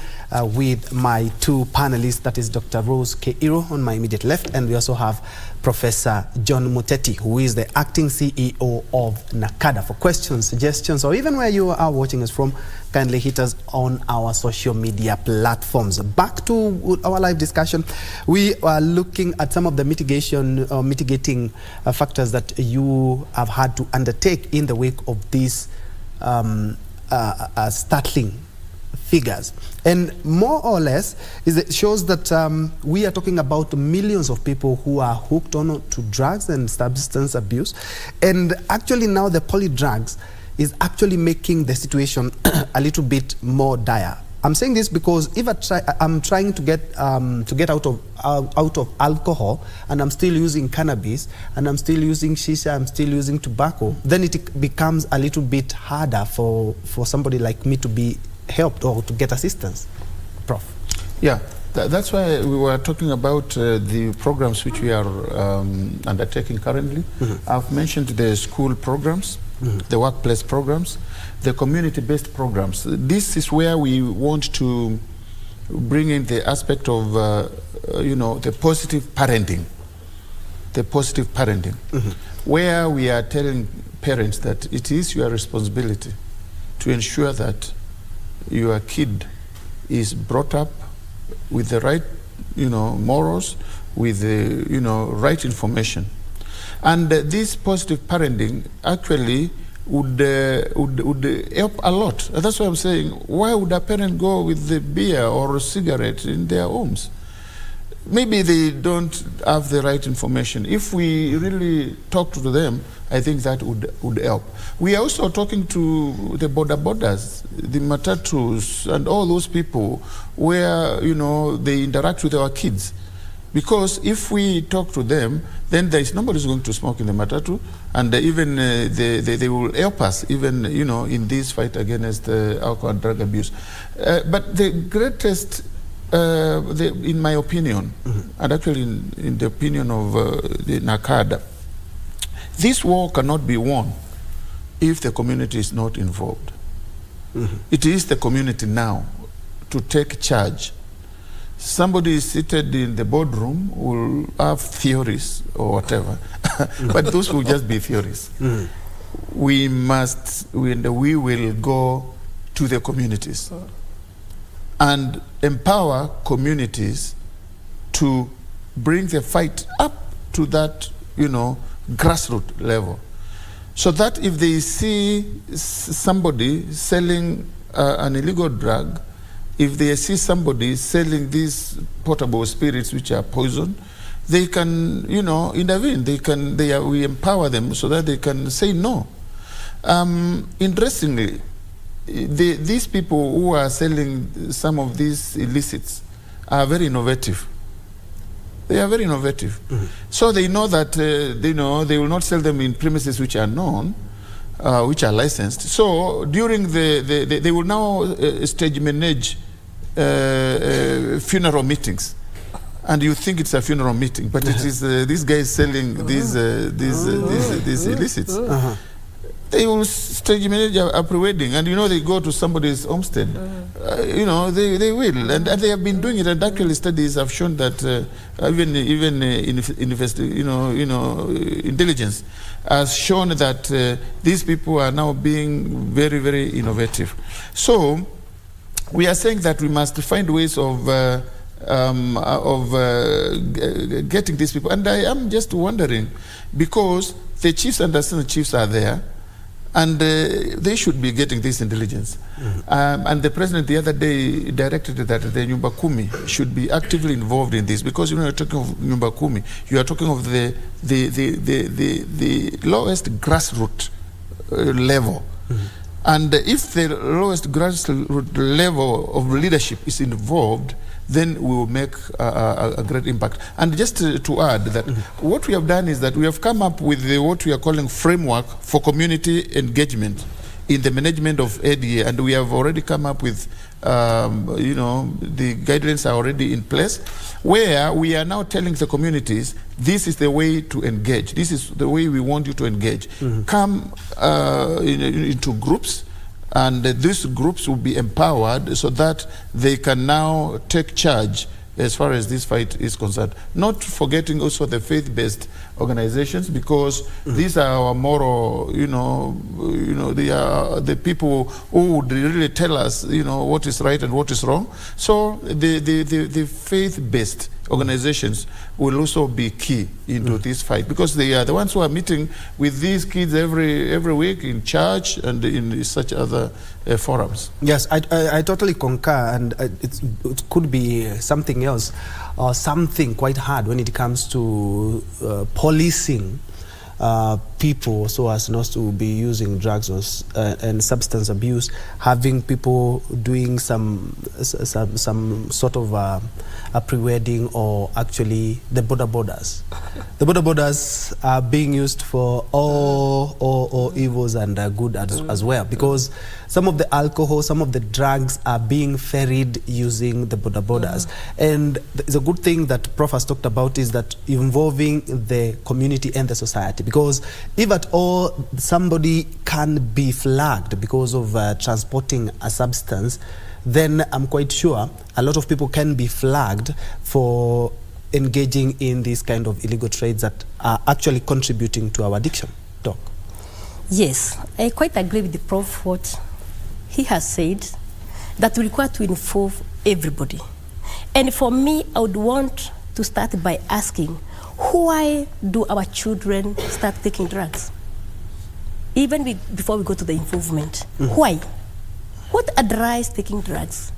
with my two panelists, that is Dr. Rose Keiro on my immediate left, and we also have Professor John Muteti, who is the acting CEO of NACADA. For questions, suggestions, or even where you are watching us from, kindly hit us on our social media platforms. Back to our live discussion, we are looking at some of the mitigating factors that you have had to undertake in the wake of these startling figures. And more or less, it shows that we are talking about millions of people who are hooked on to drugs and substance abuse. And actually now the polydrugs is actually making the situation a little bit more dire. I'm saying this because if I'm trying to get out of alcohol, and I'm still using cannabis, and I'm still using shisha, I'm still using tobacco, then it becomes a little bit harder for somebody like me to be helped or to get assistance. Prof. Yeah, that's why we were talking about the programs which we are undertaking currently. I've mentioned the school programs, the workplace programs, the community-based programs. This is where we want to bring in the aspect of, the positive parenting. The positive parenting, where we are telling parents that it is your responsibility to ensure that your kid is brought up with the right, morals, with the, right information. And this positive parenting actually would help a lot. That's why I'm saying, why would a parent go with the beer or cigarette in their homes? Maybe they don't have the right information. If we really talk to them, I think that would help. We are also talking to the borders, the matatus, and all those people where, they interact with our kids. Because if we talk to them, then nobody's going to smoke in the matatu, and even they will help us, even, in this fight against alcohol and drug abuse. But the greatest, in my opinion, and actually in the opinion of the NACADA, this war cannot be won if the community is not involved. It is the community now to take charge. Somebody seated in the boardroom will have theories or whatever, but those will just be theories. We will go to the communities and empower communities to bring the fight up to that, grassroots level. So that if they see somebody selling an illegal drug, if they see somebody selling these portable spirits which are poison, they can, intervene. We empower them so that they can say no. Interestingly, these people who are selling some of these illicits are very innovative. They are very innovative. So they know that they will not sell them in premises which are known, which are licensed. So during they will now stage manage funeral meetings, and you think it's a funeral meeting, but it is these guys selling these illicits. They will stage manage a pre-wedding, and they go to somebody's homestead. They will, and they have been doing it. And actually, studies have shown that intelligence has shown that these people are now being very, very innovative. So we are saying that we must find ways of getting these people. And I am just wondering, because the chiefs and assistant chiefs are there, And they should be getting this intelligence. And the president the other day directed that the Nyumba Kumi should be actively involved in this, because you're talking of Nyumba Kumi, you are talking of the lowest grassroots level. And if the lowest grassroots level of leadership is involved, then we will make a great impact. And just to add that what we have done is that we have come up with what we are calling framework for community engagement in the management of ADA, and we have already come up with, the guidelines are already in place, where we are now telling the communities, this is the way to engage. This is the way we want you to engage. Come into groups, and these groups will be empowered so that they can now take charge as far as this fight is concerned. Not forgetting also the faith-based organizations, because these are our moral, they are the people who would really tell us, what is right and what is wrong. So the faith-based organizations will also be key into this fight, because they are the ones who are meeting with these kids every week in church and in such other forums. Yes, I totally concur, and it could be something else, or something quite hard when it comes to policing people so as not to be using drugs and substance abuse, having people doing some sort of a pre-wedding, or actually the border borders. The border borders are being used for all evils and good as well, because some of the alcohol, some of the drugs are being ferried using the border borders. And it's a good thing that Prof has talked about, is that involving the community and the society, because if at all somebody can be flagged because of transporting a substance, then I'm quite sure a lot of people can be flagged for engaging in these kind of illegal trades that are actually contributing to our addiction. Doc. Yes, I quite agree with the Prof what he has said, that we require to involve everybody. And for me, I would want to start by asking, why do our children start taking drugs? Even before we go to the involvement. Why? What drives taking drugs?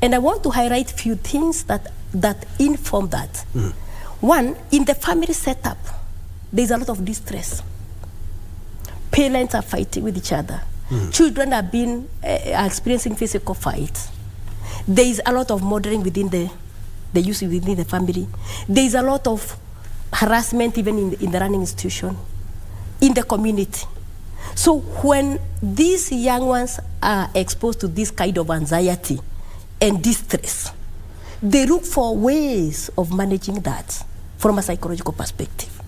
And I want to highlight a few things that inform that. One, in the family setup, there's a lot of distress. Parents are fighting with each other. Children are experiencing physical fights. There is a lot of murdering within the youth within the family. There is a lot of harassment even in the running institution, in the community. So when these young ones are exposed to this kind of anxiety and distress, they look for ways of managing that from a psychological perspective.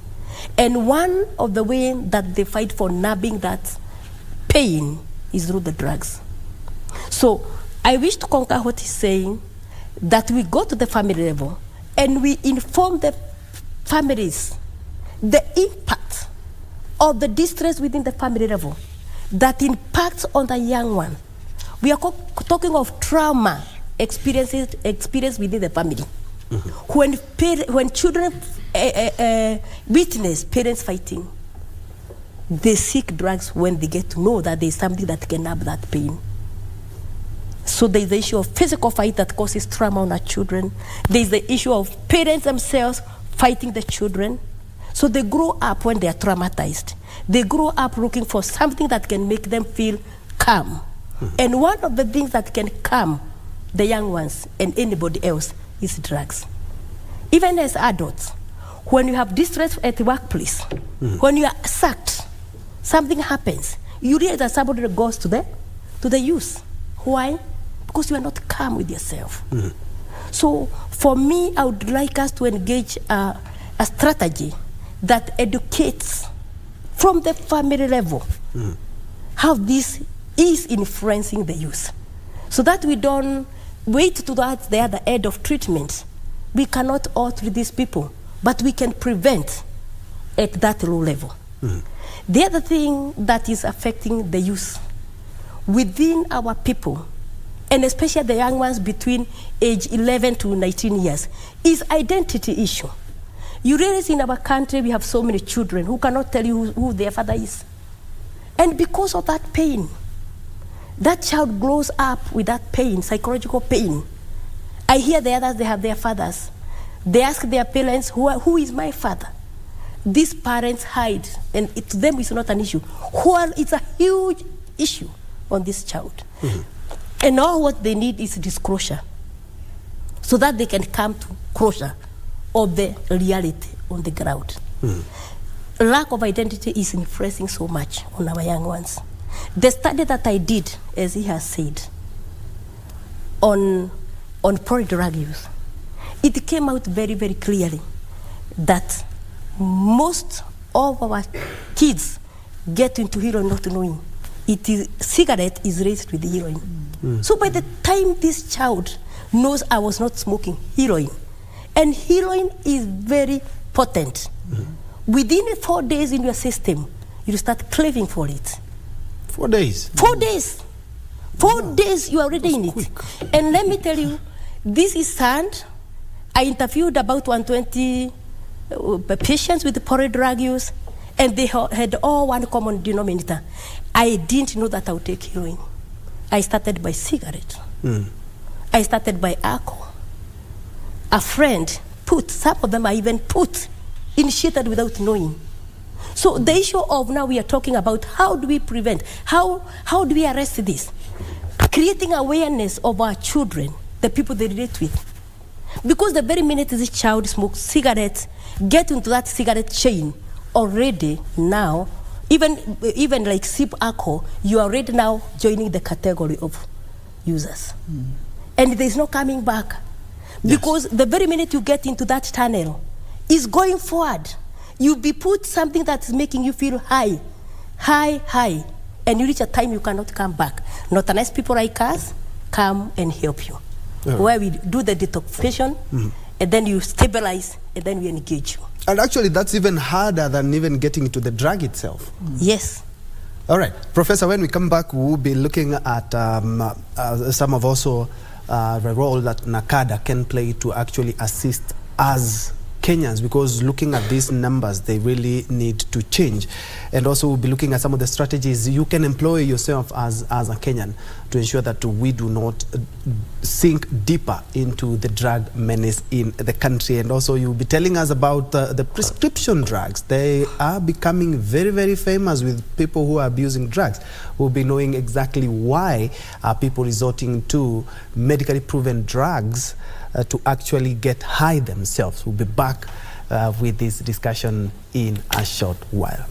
And one of the ways that they fight for numbing that pain is through the drugs. So I wish to concur what he's saying, that we go to the family level and we inform the families the impact of the distress within the family level that impacts on the young one. We are talking of trauma experience within the family. When children witness parents fighting, they seek drugs when they get to know that there's something that can numb that pain. So there's the issue of physical fight that causes trauma on our children. There's the issue of parents themselves fighting the children. So they grow up when they are traumatized. They grow up looking for something that can make them feel calm. And one of the things that can calm the young ones and anybody else is drugs. Even as adults, when you have distress at the workplace, when you are sacked, something happens, you realize that somebody goes to the youth. Why? Because you are not calm with yourself. So for me, I would like us to engage a strategy that educates from the family level how this is influencing the youth, so that we don't wait towards the other end of treatment. We cannot alter these people, but we can prevent at that low level. The other thing that is affecting the youth within our people, and especially the young ones between age 11 to 19 years, is identity issue. You realize in our country we have so many children who cannot tell you who their father is. And because of that pain, that child grows up with that pain, psychological pain. I hear the others, they have their fathers. They ask their parents, who is my father? These parents hide, and to them it's not an issue. It's a huge issue on this child. And all what they need is disclosure, so that they can come to closure of the reality on the ground. Lack of identity is influencing so much on our young ones. The study that I did, as he has said, on drug use, it came out very, very clearly that most of our kids get into heroin not knowing. Cigarette is raised with heroin. So by the time this child knows I was not smoking heroin, and heroin is very potent, within 4 days in your system, you start craving for it. 4 days? 4 days. 4 days, you are already in it. And let me tell you, this is sad. I interviewed about 120 patients with drug use, and they had all one common denominator. I didn't know that I would take heroin. I started by cigarette. I started by alcohol. A friend some of them are even initiated without knowing. So the issue of now we are talking about how do we prevent, how do we arrest this? Creating awareness of our children, the people they relate with. Because the very minute this child smokes cigarettes, get into that cigarette chain, already now, even like sip alcohol, you are already now joining the category of users. And there's no coming back. Because the very minute you get into that tunnel, is going forward. You'll be put something that's making you feel high, and you reach a time you cannot come back. Not unless people like us come and help you. Where we do the detoxification, and then you stabilize, and then we engage you. And actually, that's even harder than even getting into the drug itself. Yes. All right, Professor, when we come back, we'll be looking at some of also the role that NACADA can play to actually assist us Kenyans, because looking at these numbers, they really need to change. And also we'll be looking at some of the strategies you can employ yourself as a Kenyan to ensure that we do not sink deeper into the drug menace in the country. And also you'll be telling us about the prescription drugs. They are becoming very, very famous with people who are abusing drugs. We'll be knowing exactly why are people resorting to medically proven drugs to actually get high themselves. We'll be back with this discussion in a short while.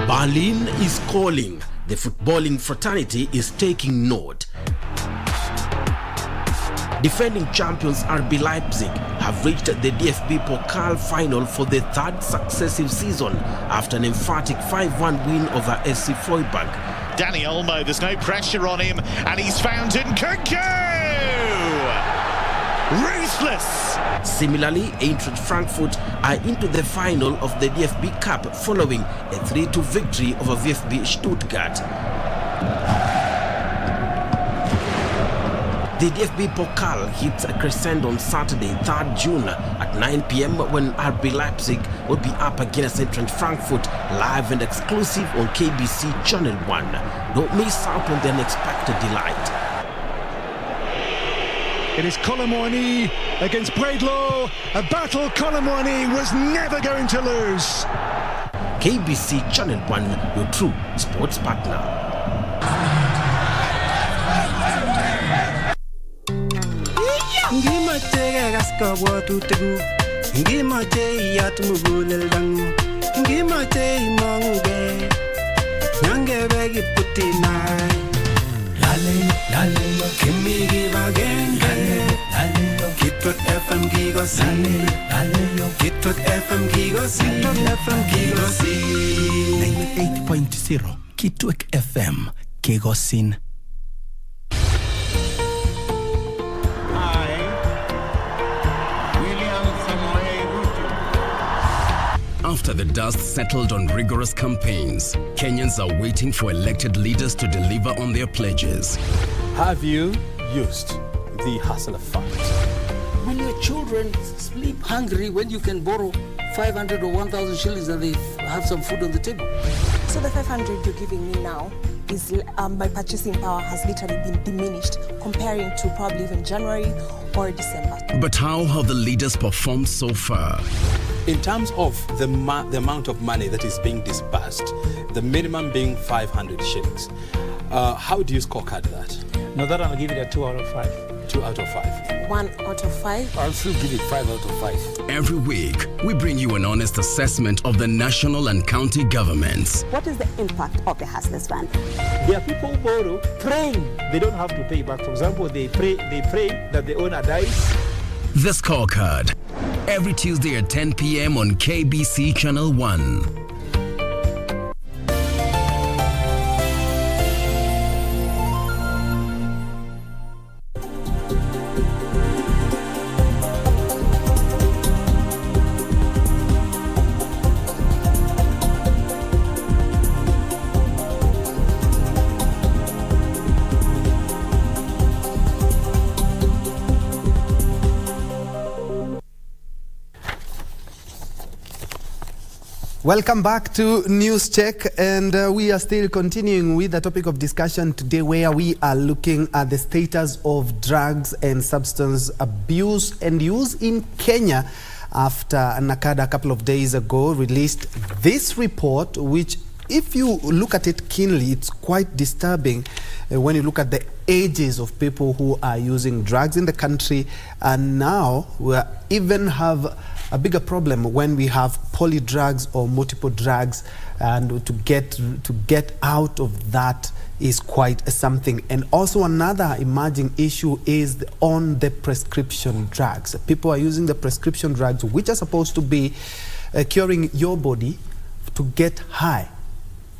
Berlin is calling. The footballing fraternity is taking note. Defending champions RB Leipzig have reached the DFB Pokal final for the third successive season after an emphatic 5-1 win over SC Freiburg. Danny Olmo, there's no pressure on him, and he's found Nkunku! Ruthless! Similarly, Eintracht Frankfurt are into the final of the DFB Cup following a 3-2 victory over VfB Stuttgart. The DFB Pokal hits a crescendo on Saturday, 3rd June at 9 p.m. when RB Leipzig will be up against Eintracht Frankfurt, live and exclusive on KBC Channel 1. Don't miss out on the unexpected delight. It is Colomwani against Braidlaw, a battle Colomwani was never going to lose. KBC Channel 1, your true sports partner. Ngimoche yat mugulel dangu, ngimoche imonge, nyange begi putinai. Lale, kimi give again, lale, Kitwek FM gigosi, Kitwek FM gigosi, FM gigosi. 98.0 Kitwek FM Kegosin. After the dust settled on rigorous campaigns, Kenyans are waiting for elected leaders to deliver on their pledges. Have you used the Hustler Fund? Will your children sleep hungry when you can borrow 500 or 1,000 shillings and they have some food on the table? So the 500 you're giving me now is my purchasing power has literally been diminished comparing to probably even January or December. But how have the leaders performed so far? In terms of the amount of money that is being disbursed, the minimum being 500 shillings, how do you scorecard that? No, that I'll give it a 2 out of 5. 2 out of 5. 1 out of 5. I'll still give it 5 out of 5. Every week, we bring you an honest assessment of the national and county governments. What is the impact of the Hustlers Fund? There are people who borrow praying they don't have to pay back. For example, they pray that the owner dies. The Scorecard. Every Tuesday at 10 p.m. on KBC Channel 1. Welcome back to News Check, and we are still continuing with the topic of discussion today, where we are looking at the status of drugs and substance abuse and use in Kenya after NACADA a couple of days ago released this report, which, if you look at it keenly, it's quite disturbing when you look at the ages of people who are using drugs in the country. And now we even have a bigger problem when we have poly drugs or multiple drugs, and to get out of that is quite something. And also another emerging issue is on the prescription drugs. People are using the prescription drugs, which are supposed to be curing your body, to get high.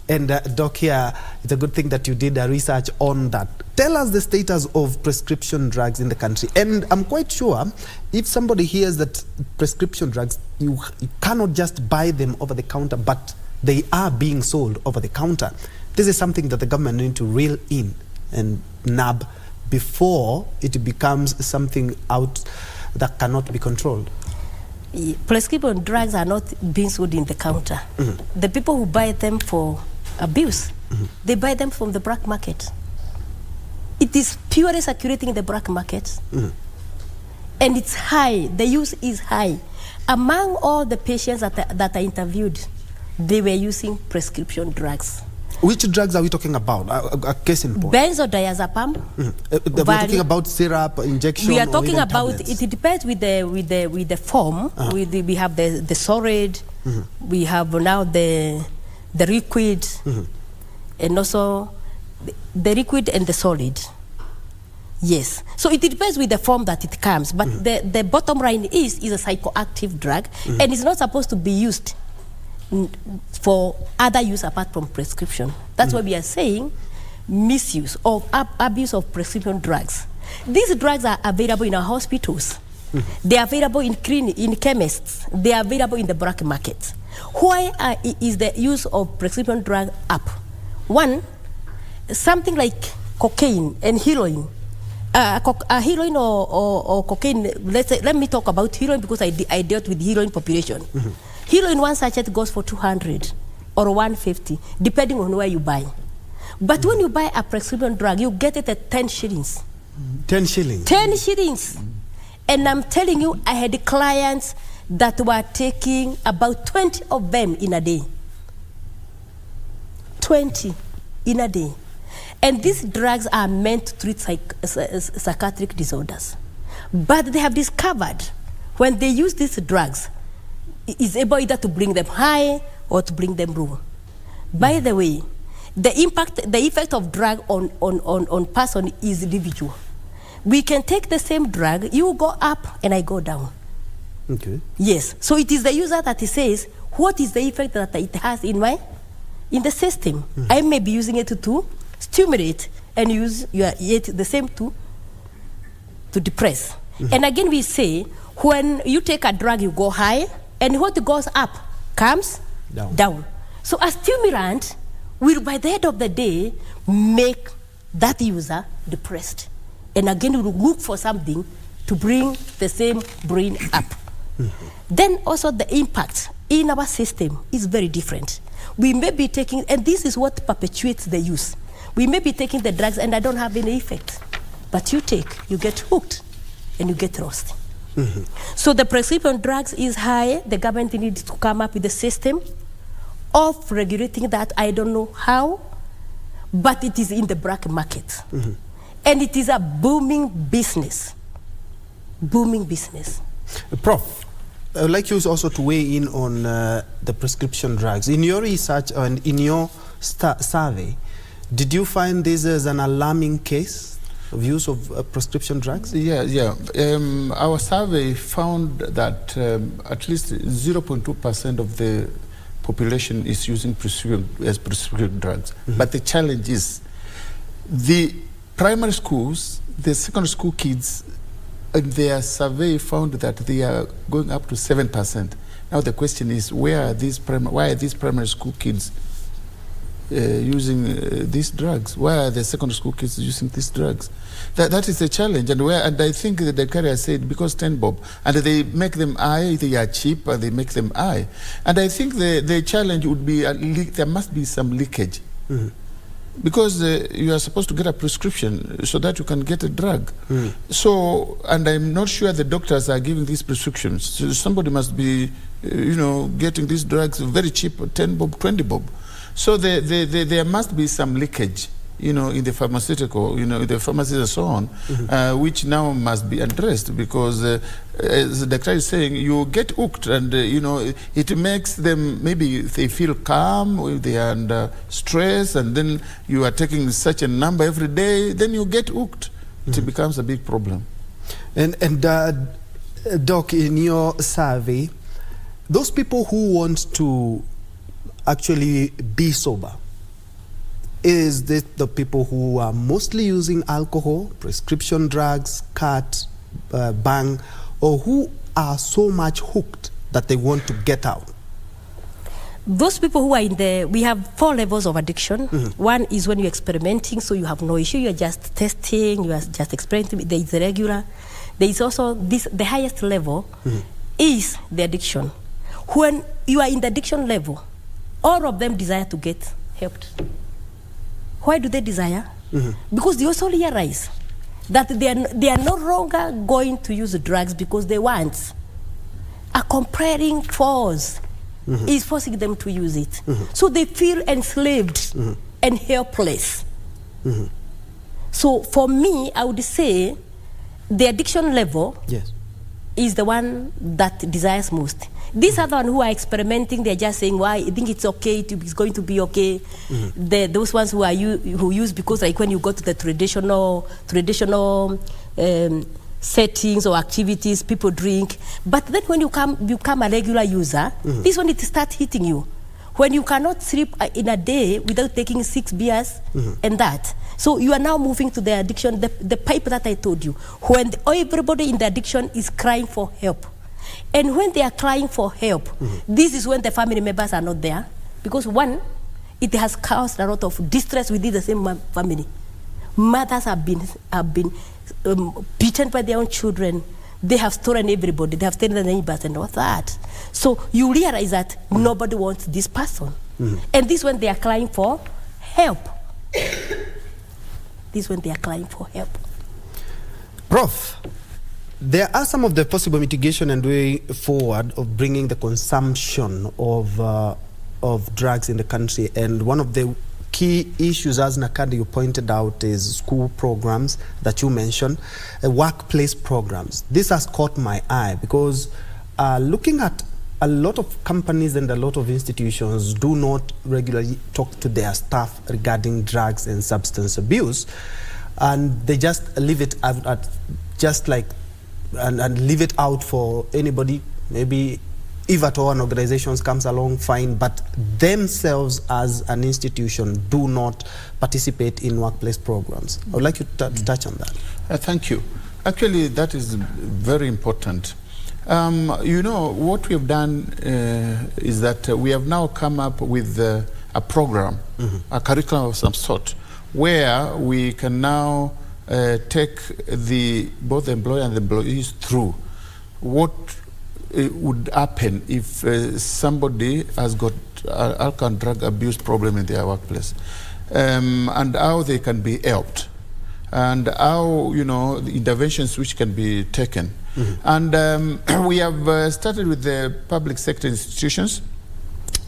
And Doc, here, it's a good thing that you did research on that. Tell us the status of prescription drugs in the country. And I'm quite sure if somebody hears that prescription drugs, you cannot just buy them over the counter, but they are being sold over the counter. This is something that the government needs to reel in and nab before it becomes something out that cannot be controlled. Prescription drugs are not being sold in the counter. Mm-hmm. The people who buy them for abuse, mm-hmm, they buy them from the black market. It is purely circulating the black market, mm-hmm, and it's high. The use is high. Among all the patients that I interviewed, they were using prescription drugs. Which drugs are we talking about? A case in point. Benzodiazepam. Mm-hmm. We're talking about syrup, injection. We are talking about tablets. it depends with the form. Uh-huh. We have the solid. Mm-hmm. We have now the liquid, mm-hmm, and also the liquid and the solid. Yes. So it depends with the form that it comes. But mm-hmm, the bottom line is a psychoactive drug, mm-hmm, and it's not supposed to be used for other use apart from prescription. That's why we are saying misuse or abuse of prescription drugs. These drugs are available in our hospitals. They are available in chemists. They are available in the black market. Why is the use of prescription drug up? One, something like cocaine and heroin. Heroin or cocaine, let me talk about heroin because I dealt with heroin population. Mm-hmm. Heroin, one sachet goes for 200 or 150, depending on where you buy. But mm-hmm, when you buy a prescription drug, you get it at 10 shillings. 10 shillings? 10 shillings. And I'm telling you, I had clients that were taking about 20 of them in a day. 20 in a day. And these drugs are meant to treat psychiatric disorders. But they have discovered when they use these drugs, it's able either to bring them high or to bring them low. By the way, the effect of drug on person is individual. We can take the same drug, you go up and I go down. Okay. Yes, so it is the user that says, what is the effect that it has in the system? I may be using it to stimulate and use yet the same to depress. And again we say, when you take a drug, you go high, and what goes up comes down. So a stimulant will, by the end of the day, make that user depressed. And again, we will look for something to bring the same brain up. Then also the impact in our system is very different. We may be taking, and this is what perpetuates the use. We may be taking the drugs and I don't have any effect. But you take, you get hooked, and you get lost. So the prescription drugs is high. The government needs to come up with a system of regulating that. I don't know how, but it is in the black market. And it is a booming business. Booming business. Prof, I would like you also to weigh in on the prescription drugs. In your research and in your survey, did you find this as an alarming case of use of prescription drugs? Yeah. Our survey found that at least 0.2% of the population is using prescription drugs. But the challenge is the primary schools, the secondary school kids, their survey found that they are going up to 7%. Now the question is, why are these primary school kids using these drugs? Why are the secondary school kids using these drugs? That is a challenge, and I think that the carrier said because 10 bob, and they make them high, they are cheap, and they make them high. And I think the challenge would be there must be some leakage. Because you are supposed to get a prescription so that you can get a drug. So, and I'm not sure the doctors are giving these prescriptions. So somebody must be, getting these drugs very cheap, 10 bob, 20 bob. So there must be some leakage, in the pharmaceutical, in the pharmacies and so on, which now must be addressed because, as the doctor is saying, you get hooked and, it makes them, maybe they feel calm, if they are under stress, and then you are taking such a number every day, then you get hooked. It becomes a big problem. And Doc, in your survey, those people who want to actually be sober, is this the people who are mostly using alcohol, prescription drugs, cat, bang, or who are so much hooked that they want to get out? Those people who are we have 4 levels of addiction. One is when you're experimenting, so you have no issue, you're just testing, you are just experimenting. There is the regular. There is also the highest level is the addiction. When you are in the addiction level, all of them desire to get helped. Why do they desire? Because they also realize that they are no longer going to use drugs because they want. A compelling force is forcing them to use it. So they feel enslaved and helpless. So for me, I would say the addiction level is the one that desires most. These other one who are experimenting, they're just saying, "Why? I think it's okay. It's going to be okay." Those ones who use because, like, when you go to the traditional settings or activities, people drink. But then when you become a regular user, this one it starts hitting you. When you cannot sleep in a day without taking 6 beers and that. So you are now moving to the addiction, the pipe that I told you. When everybody in the addiction is crying for help. And when they are crying for help, this is when the family members are not there. Because one, it has caused a lot of distress within the same family. Mothers have been beaten by their own children. They have stolen everybody. They have stolen the neighbors and all that. So you realize that nobody wants this person. And this is when they are crying for help. This is when they are crying for help. Prof, there are some of the possible mitigation and way forward of bringing the consumption of drugs in the country, and one of the key issues, as Nakandi you pointed out, is school programs that you mentioned, workplace programs. This has caught my eye because looking at a lot of companies and a lot of institutions do not regularly talk to their staff regarding drugs and substance abuse, and they just leave it at just like and leave it out for anybody. Maybe if at all an organization comes along, fine, but themselves as an institution do not participate in workplace programs. I would like you to touch on that. Thank you. Actually, that is very important. You know, what we have done is that we have now come up with a program, a curriculum of some sort, where we can now take both the employer and the employees through what would happen if somebody has got alcohol and drug abuse problem in their workplace, and how they can be helped, and how, you know, the interventions which can be taken. And we have started with the public sector institutions,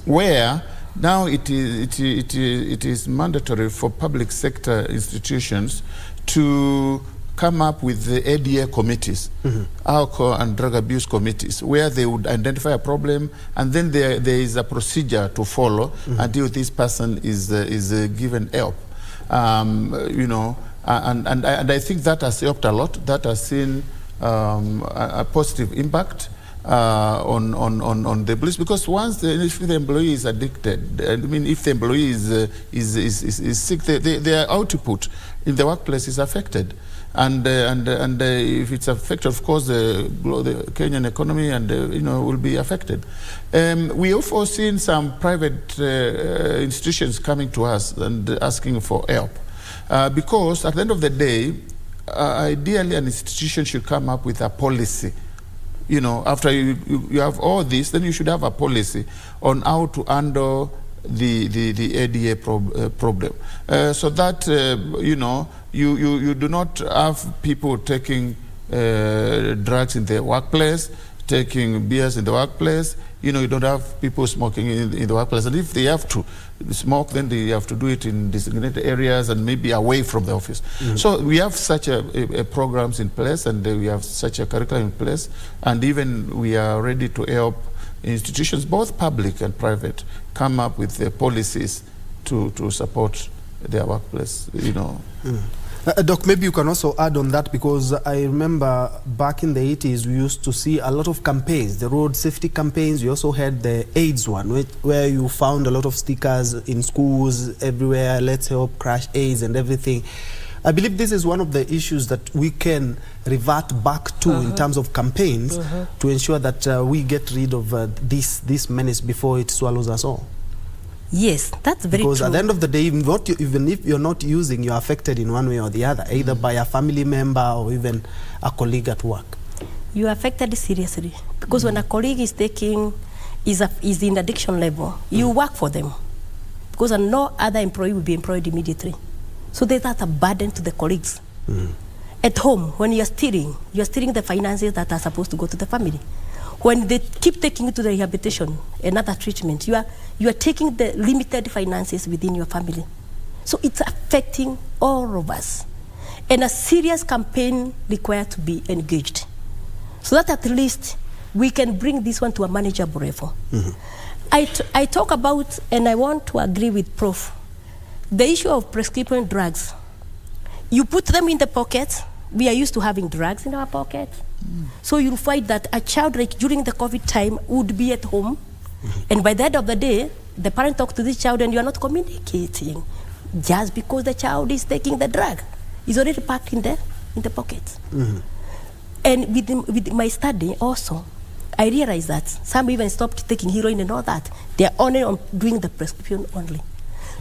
where now it is mandatory for public sector institutions to come up with the ADA committees, alcohol and drug abuse committees, where they would identify a problem, and then there is a procedure to follow until this person is given help. You know, and I think that has helped a lot. That has seen a positive impact on the police, because once if the employee is addicted, I mean, if the employee is sick, their output in the workplace is affected. And if it's affected, of course, the Kenyan economy and you know, will be affected. We have also seen some private institutions coming to us and asking for help, because at the end of the day, ideally an institution should come up with a policy. You know, after you have all this, then you should have a policy on how to handle the ADA problem, so that you know, you do not have people taking drugs in the workplace, taking beers in the workplace. You know, you don't have people smoking in the workplace, and if they have to smoke, then they have to do it in designated areas and maybe away from the office. So we have such a programs in place, and we have such a curriculum in place, and even we are ready to help institutions, both public and private, come up with the policies to support their workplace, you know. Doc, maybe you can also add on that, because I remember back in the 80s we used to see a lot of campaigns, the road safety campaigns. We also had the AIDS one, where you found a lot of stickers in schools everywhere, let's help crush AIDS and everything. I believe this is one of the issues that we can revert back to in terms of campaigns to ensure that we get rid of this menace before it swallows us all. Yes, that's very true. Because at the end of the day, even if you're not using, you're affected in one way or the other, either by a family member or even a colleague at work. You are affected seriously, because when a colleague is taking, is in addiction level, you work for them, because no other employee will be employed immediately. So that's a burden to the colleagues. At home, when you're stealing the finances that are supposed to go to the family. When they keep taking it to the rehabilitation, another treatment, you are taking the limited finances within your family. So it's affecting all of us. And a serious campaign required to be engaged, so that at least we can bring this one to a manageable level. I talk about, and I want to agree with Prof, the issue of prescription drugs. You put them in the pocket. We are used to having drugs in our pockets. So you'll find that a child, like during the COVID time, would be at home, and by the end of the day, the parent talks to the child and you are not communicating, just because the child is taking the drug. It's already packed in the pocket. And with my study also, I realized that some even stopped taking heroin and all that. They are only on doing the prescription only.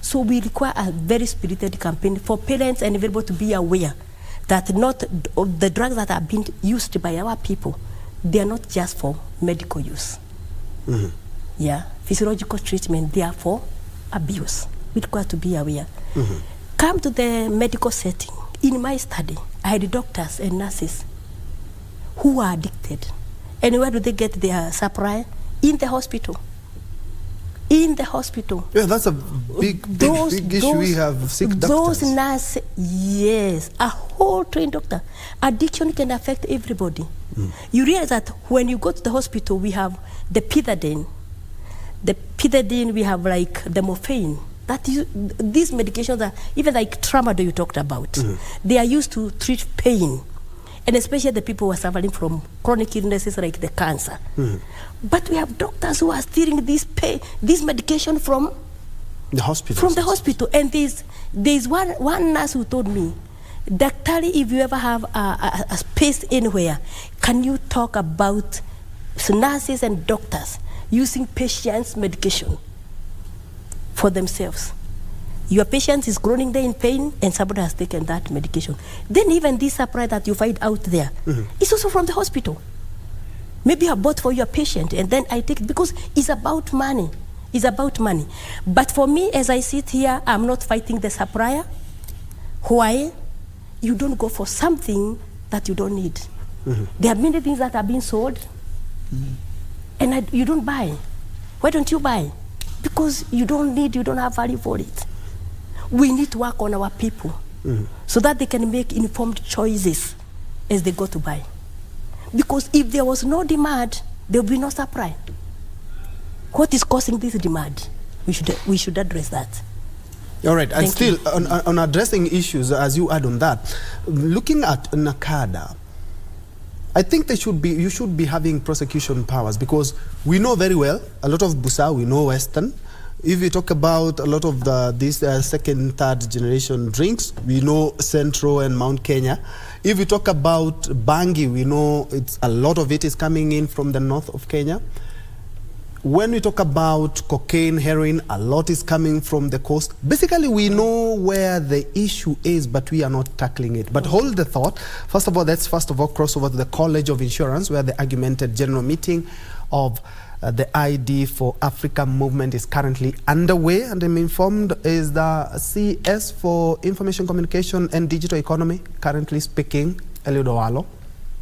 So we require a very spirited campaign for parents and everybody to be aware that not the drugs that are being used by our people, they are not just for medical use. Yeah, physiological treatment, they are for abuse. We require to be aware. Come to the medical setting. In my study, I had doctors and nurses who are addicted. And where do they get their supply? In the hospital. in the hospital. Yeah, that's a big issue. We have sick doctors. Those nurses, yes, a whole trained doctor. Addiction can affect everybody. You realize that when you go to the hospital, we have the pethidine. The pethidine, we have like the morphine. These medications are, even like tramadol you talked about, they are used to treat pain. And especially the people who are suffering from chronic illnesses like the cancer. But we have doctors who are stealing this medication from the hospital. From the hospital. And there's one nurse who told me, Daktari, if you ever have a space anywhere, can you talk about nurses and doctors using patients' medication for themselves? Your patient is groaning there in pain and somebody has taken that medication. Then even this supply that you find out there is also from the hospital. Maybe I bought for your patient and then I take it because it's about money. It's about money. But for me, as I sit here, I'm not fighting the supplier. Why? You don't go for something that you don't need. There are many things that are being sold and you don't buy. Why don't you buy? Because you don't need, you don't have value for it. We need to work on our people so that they can make informed choices as they go to buy. Because if there was no demand, there will be no supply. What is causing this demand? We should address that. All right, and Thank still you. on addressing issues, as you add on that, looking at NACADA, I think you should be having prosecution powers because we know very well, a lot of Busa, we know Western. If you talk about a lot of these second, third generation drinks, we know Central and Mount Kenya. If you talk about Bangi, we know a lot of it is coming in from the north of Kenya. When we talk about cocaine, heroin, a lot is coming from the coast. Basically, we know where the issue is, but we are not tackling it. But hold the thought. Let's cross over to the College of Insurance, where the argumented general meeting of the ID for Africa movement is currently underway, and I'm informed is the CS for Information Communication and Digital Economy currently speaking, Eliud Owalo.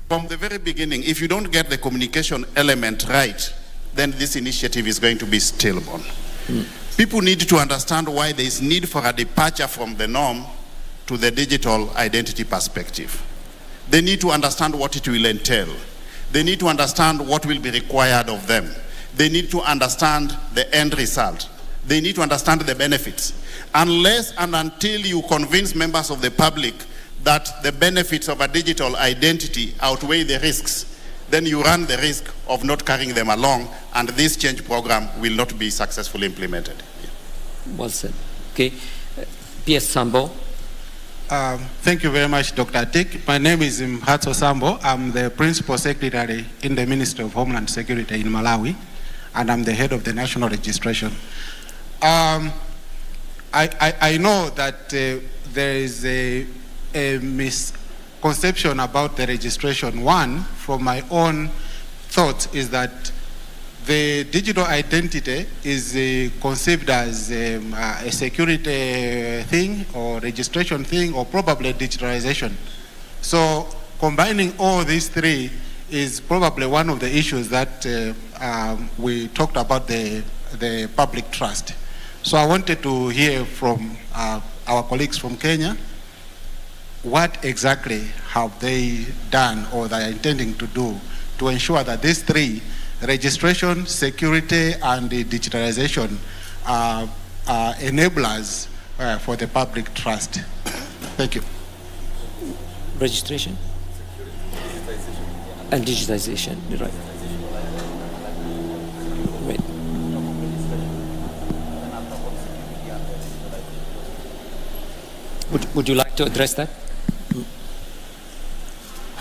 From the very beginning, if you don't get the communication element right, then this initiative is going to be stillborn. People need to understand why there is need for a departure from the norm to the digital identity perspective. They need to understand what it will entail. They need to understand what will be required of them. They need to understand the end result. They need to understand the benefits. Unless and until you convince members of the public that the benefits of a digital identity outweigh the risks, then you run the risk of not carrying them along, and this change program will not be successfully implemented. Well said. Okay. PS Sambo. Thank you very much, Dr. Atik. My name is Mhatso Sambo. I'm the Principal Secretary in the Ministry of Homeland Security in Malawi, and I'm the head of the National Registration. I know that there is a misconception about the registration. One, from my own thoughts, is that the digital identity is conceived as a security thing or registration thing or probably digitalization. So combining all these three is probably one of the issues that we talked about the public trust. So I wanted to hear from our colleagues from Kenya, what exactly have they done or they are intending to do to ensure that these three, registration, security, and the digitalization, are enablers for the public trust. Thank you. Registration and digitization, right. Right. Would you like to address that?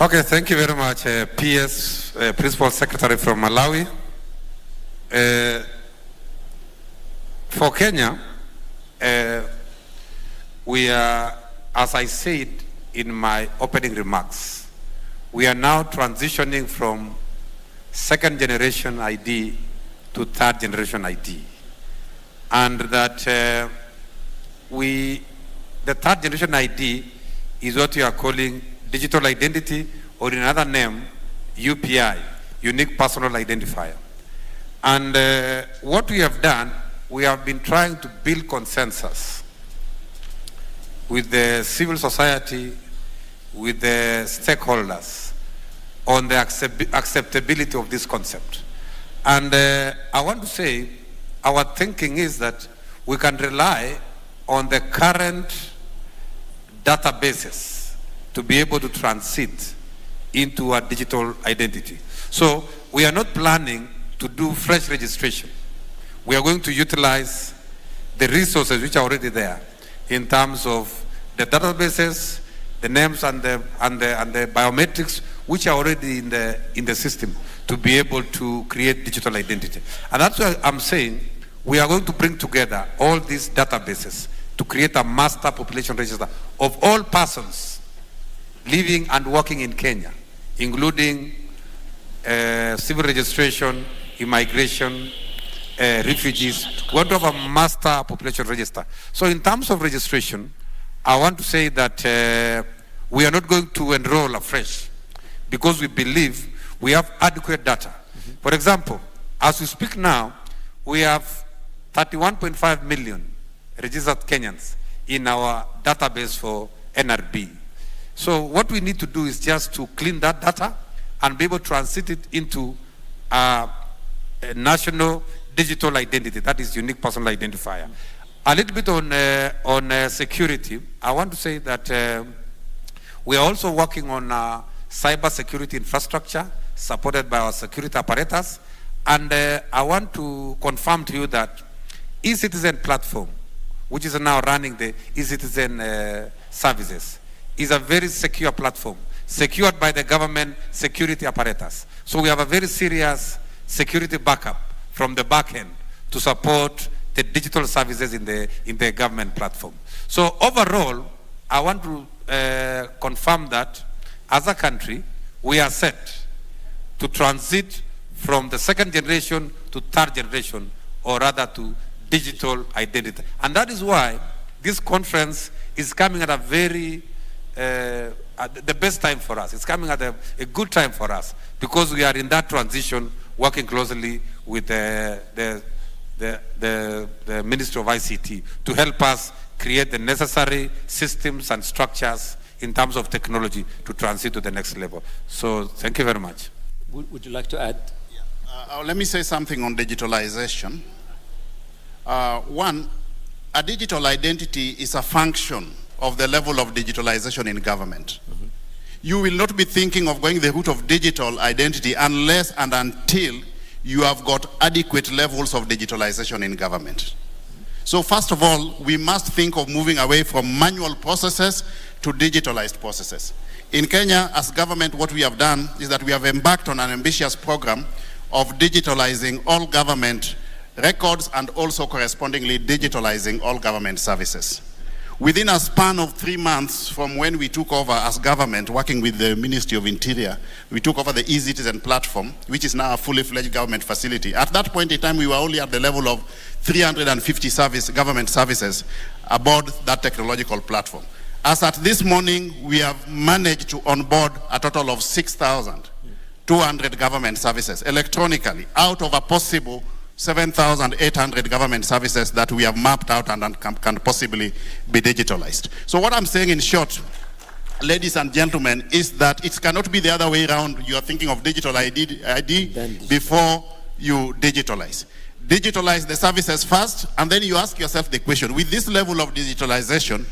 Okay, thank you very much, PS Principal Secretary from Malawi. For Kenya, we are, as I said in my opening remarks, we are now transitioning from second generation ID to third generation ID. And that the third generation ID is what we are calling digital identity, or in another name, UPI, Unique Personal Identifier. And what we have done we have been trying to build consensus with the civil society, with the stakeholders on the acceptability of this concept. And I want to say, our thinking is that we can rely on the current databases to be able to transit into a digital identity. So we are not planning to do fresh registration. We are going to utilize the resources which are already there in terms of the databases, the names and the biometrics which are already in the system to be able to create digital identity. And that's why I'm saying we are going to bring together all these databases to create a master population register of all persons living and working in Kenya, including civil registration, immigration, refugees. We want to have a master population register. So in terms of registration, I want to say that we are not going to enroll afresh because we believe we have adequate data. For example, as we speak now, we have 31.5 million registered Kenyans in our database for NRB. So what we need to do is just to clean that data and be able to transit it into a national digital identity, that is unique personal identifier. A little bit on security, I want to say that we are also working on cyber security infrastructure supported by our security apparatus. And I want to confirm to you that e-citizen platform, which is now running the e-citizen services, is a very secure platform, secured by the government security apparatus. So we have a very serious security backup from the back end to support the digital services in the government platform. So overall, I want to confirm that as a country, we are set to transit from the second generation to third generation, or rather to digital identity. And that is why this conference is coming at a very, the best time for us. It's coming at a good time for us because we are in that transition, working closely with the Ministry of ICT to help us create the necessary systems and structures in terms of technology to transit to the next level. So thank you very much. Would you like to add? Let me say something on digitalization. One, a digital identity is a function of the level of digitalization in government. You will not be thinking of going the route of digital identity unless and until you have got adequate levels of digitalization in government. So first of all, we must think of moving away from manual processes to digitalized processes. In Kenya, as government, what we have done is that we have embarked on an ambitious program of digitalizing all government records and also correspondingly digitalizing all government services. Within a span of 3 months from when we took over as government, working with the Ministry of Interior, we took over the e-citizen platform, which is now a fully fledged government facility. At that point in time, we were only at the level of 350 government services aboard that technological platform. As at this morning, we have managed to onboard a total of 6,200 government services electronically out of a possible 7,800 government services that we have mapped out and can possibly be digitalized. So what I'm saying in short, ladies and gentlemen, is that it cannot be the other way around. You are thinking of digital ID before you digitalize. Digitalize the services first, and then you ask yourself the question, with this level of digitalization,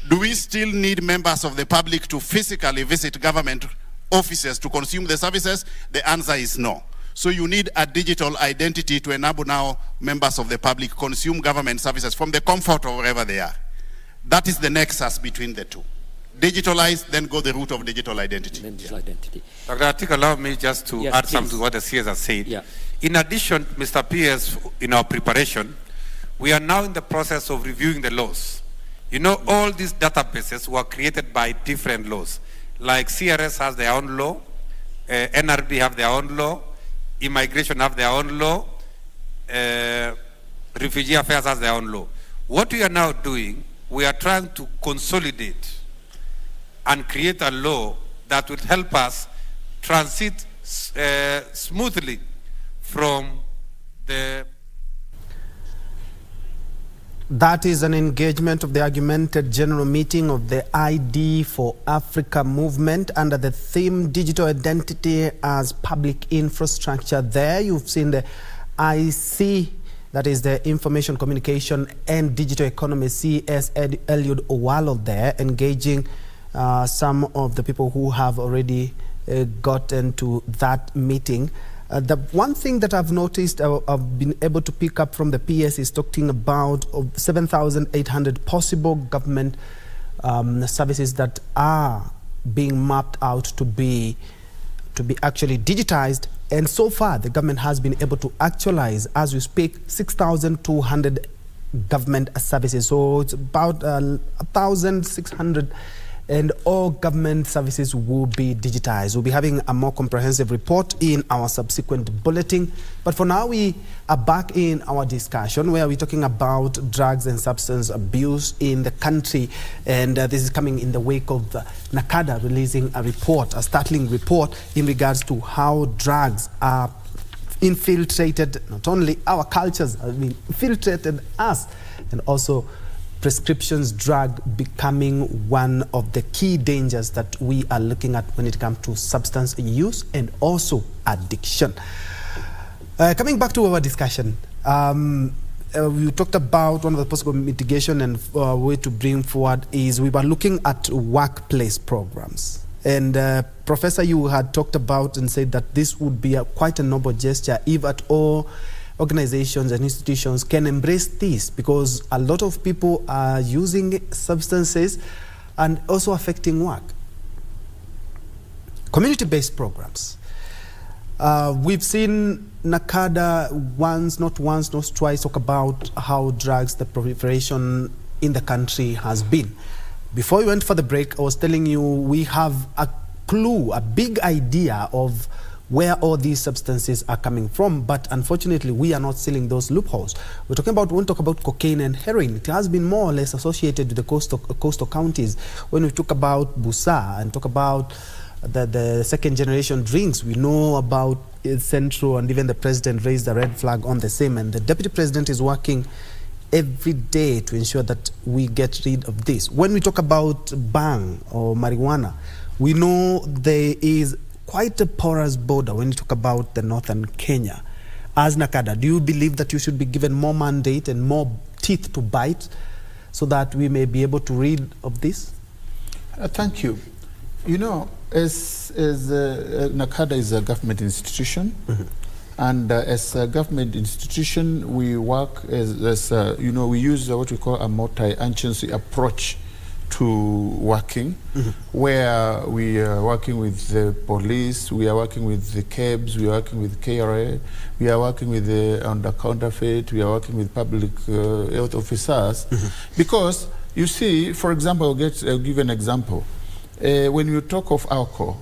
do we still need members of the public to physically visit government offices to consume the services? The answer is no. So you need a digital identity to enable now members of the public consume government services from the comfort of wherever they are. That is the nexus between the two. Digitalize, then go the route of digital identity. Digital identity. Dr. Atik, allow me just to add something to what the CS has said. Yeah. In addition, Mr. PS, in our preparation, we are now in the process of reviewing the laws. You know, all these databases were created by different laws. Like CRS has their own law, NRB have their own law, Immigration have their own law, Refugee Affairs has their own law. What we are now doing, we are trying to consolidate and create a law that will help us transit smoothly from the That is an engagement of the augmented general meeting of the ID for Africa movement under the theme Digital Identity as Public Infrastructure. There you've seen the IC, that is the Information Communication and Digital Economy, CS Eliud Owalo there, engaging some of the people who have already gotten to that meeting. The one thing that I've noticed, I've been able to pick up from the PS is talking about 7,800 possible government services that are being mapped out to be actually digitized. And so far, the government has been able to actualize, as we speak, 6,200 government services. So it's about 1,600. And all government services will be digitized. We'll be having a more comprehensive report in our subsequent bulletin. But for now, we are back in our discussion where we're talking about drugs and substance abuse in the country. And this is coming in the wake of NACADA releasing a report, a startling report in regards to how drugs are infiltrated, not only our cultures, I mean, infiltrated us, and also prescriptions drug becoming one of the key dangers that we are looking at when it comes to substance use and also addiction. Coming back to our discussion, we talked about one of the possible mitigation and way to bring forward is we were looking at workplace programs. And Professor, you had talked about and said that this would be quite a noble gesture if at all organizations and institutions can embrace this, because a lot of people are using substances and also affecting work. Community-based programs. We've seen NACADA not once, not twice, talk about how drugs, the proliferation in the country has been. Before we went for the break, I was telling you we have a clue, a big idea of where all these substances are coming from, but unfortunately we are not sealing those loopholes. We're talking about, when we talk about cocaine and heroin, it has been more or less associated with the coastal counties. When we talk about Busa and talk about the second generation drinks, we know about Central, and even the president raised the red flag on the same, and the deputy president is working every day to ensure that we get rid of this. When we talk about bang or marijuana, we know there is quite a porous border when you talk about the northern Kenya. As NACADA, do you believe that you should be given more mandate and more teeth to bite so that we may be able to rid of this? Thank you. You know, as NACADA is a government institution, and as a government institution, we work as you know, we use what we call a multi-agency approach to working, where we are working with the police, we are working with the KEBS, we are working with KRA, we are working with the under counterfeit, we are working with public health officers. Because you see, for example, I'll give an example. When you talk of alcohol,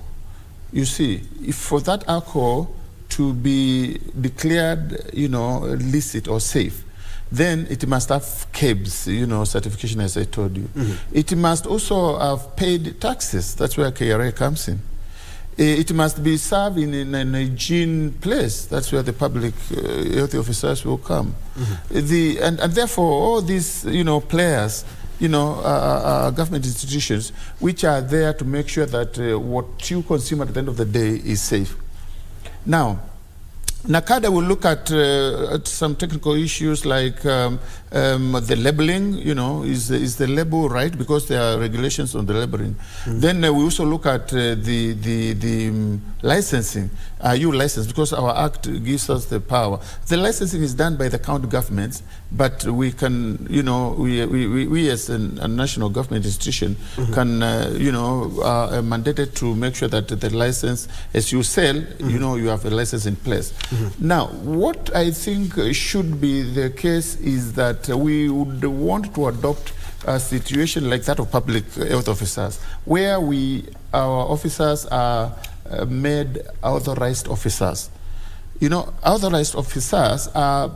you see, if for that alcohol to be declared, you know, illicit or safe, then it must have KEBS, you know, certification, as I told you. It must also have paid taxes. That's where KRA comes in. It must be served in an hygiene place. That's where the public health officers will come. And therefore, all these, you know, players, you know, government institutions, which are there to make sure that what you consume at the end of the day is safe. Now, NACADA will look at some technical issues like the labeling, you know, is the label right? Because there are regulations on the labeling. Then we also look at the licensing. Are you licensed? Because our act gives us the power. The licensing is done by the county governments, but we can, you know, we as a national government institution can, you know, are mandated to make sure that the license, as you sell, you know, you have a license in place. Now, what I think should be the case is that we would want to adopt a situation like that of public health officers, where our officers are made authorized officers. You know, authorized officers are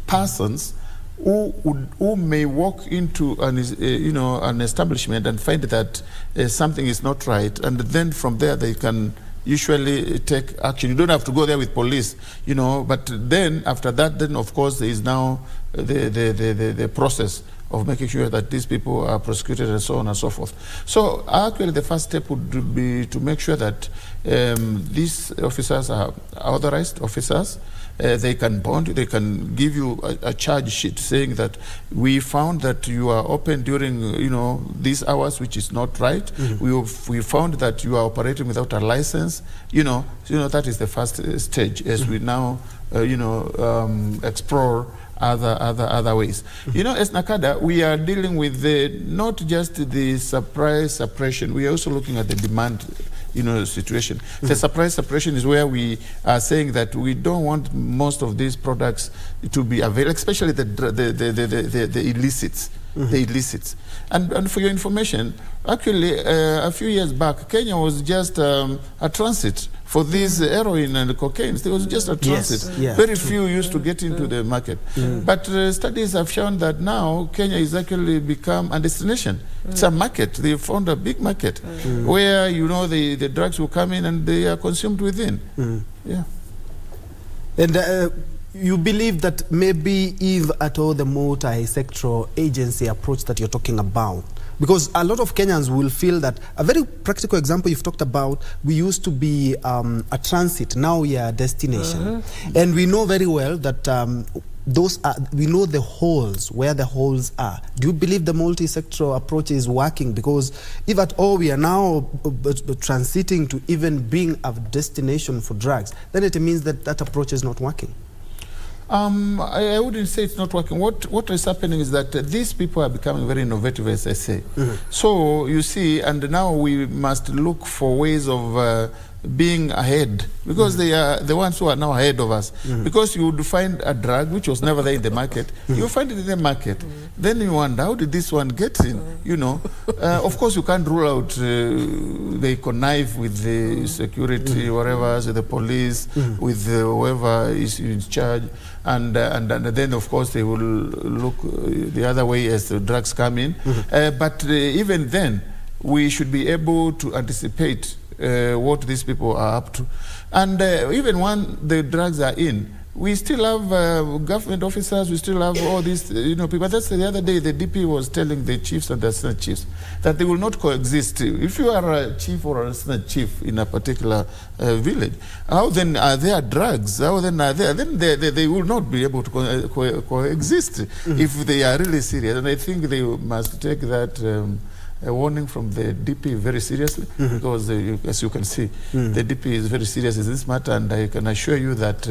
persons who may walk into an establishment and find that something is not right, and then from there they can usually take action. You don't have to go there with police, but then after that, then of course there is now the process of making sure that these people are prosecuted and so on and so forth. So actually the first step would be to make sure that these officers are authorized officers. They can bond, they can give you a charge sheet saying that we found that you are open during, these hours, which is not right. We found that you are operating without a license. That is the first stage as we now, explore other ways. As NACADA, we are dealing with not just the supply suppression, we are also looking at the demand situation. The supply suppression is where we are saying that we don't want most of these products to be available, especially the illicits. The illicits. And for your information, actually, a few years back, Kenya was just a transit for these heroin and cocaine. It was just a transit. Very few used to get into the market. But studies have shown that now Kenya is actually become a destination. It's a market. They found a big market where, the drugs will come in and they are consumed within. And you believe that maybe if at all the multi-sectoral agency approach that you're talking about, because a lot of Kenyans will feel that, a very practical example you've talked about, we used to be a transit, now we are a destination. And we know very well that we know the holes, where the holes are. Do you believe the multi-sectoral approach is working? Because if at all we are now transiting to even being a destination for drugs, then it means that that approach is not working. I wouldn't say it's not working. What is happening is that these people are becoming very innovative, as I say. So you see, and now we must look for ways of being ahead, because they are the ones who are now ahead of us. Because you would find a drug which was never there in the market, you find it in the market, then you wonder, how did this one get in? Of course you can't rule out they connive with the security, whatever, the police, with whoever is in charge, and then of course they will look the other way as the drugs come in. But even then, we should be able to anticipate what these people are up to. And even when the drugs are in, we still have government officers, we still have all these people. That's the other day the DP was telling the chiefs and the assistant chiefs that they will not coexist. If you are a chief or an assistant chief in a particular village, how then are there drugs? How then are there? Then they will not be able to coexist if they are really serious. And I think they must take that a warning from the DP very seriously, because as you can see, the DP is very serious in this matter, and I can assure you that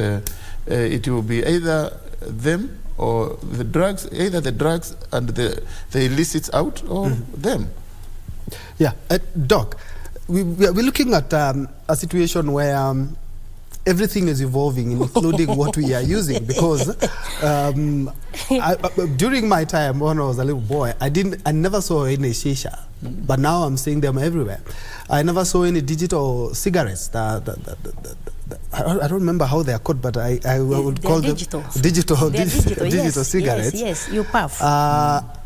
it will be either them or the drugs, either the drugs and the illicits out, or them. Doc, we're looking at a situation where everything is evolving, including what we are using, because during my time when I was a little boy, I never saw any shisha, but now I'm seeing them everywhere. I never saw any digital cigarettes. I don't remember how they are called, but I would call them digital cigarettes. Yes, you puff.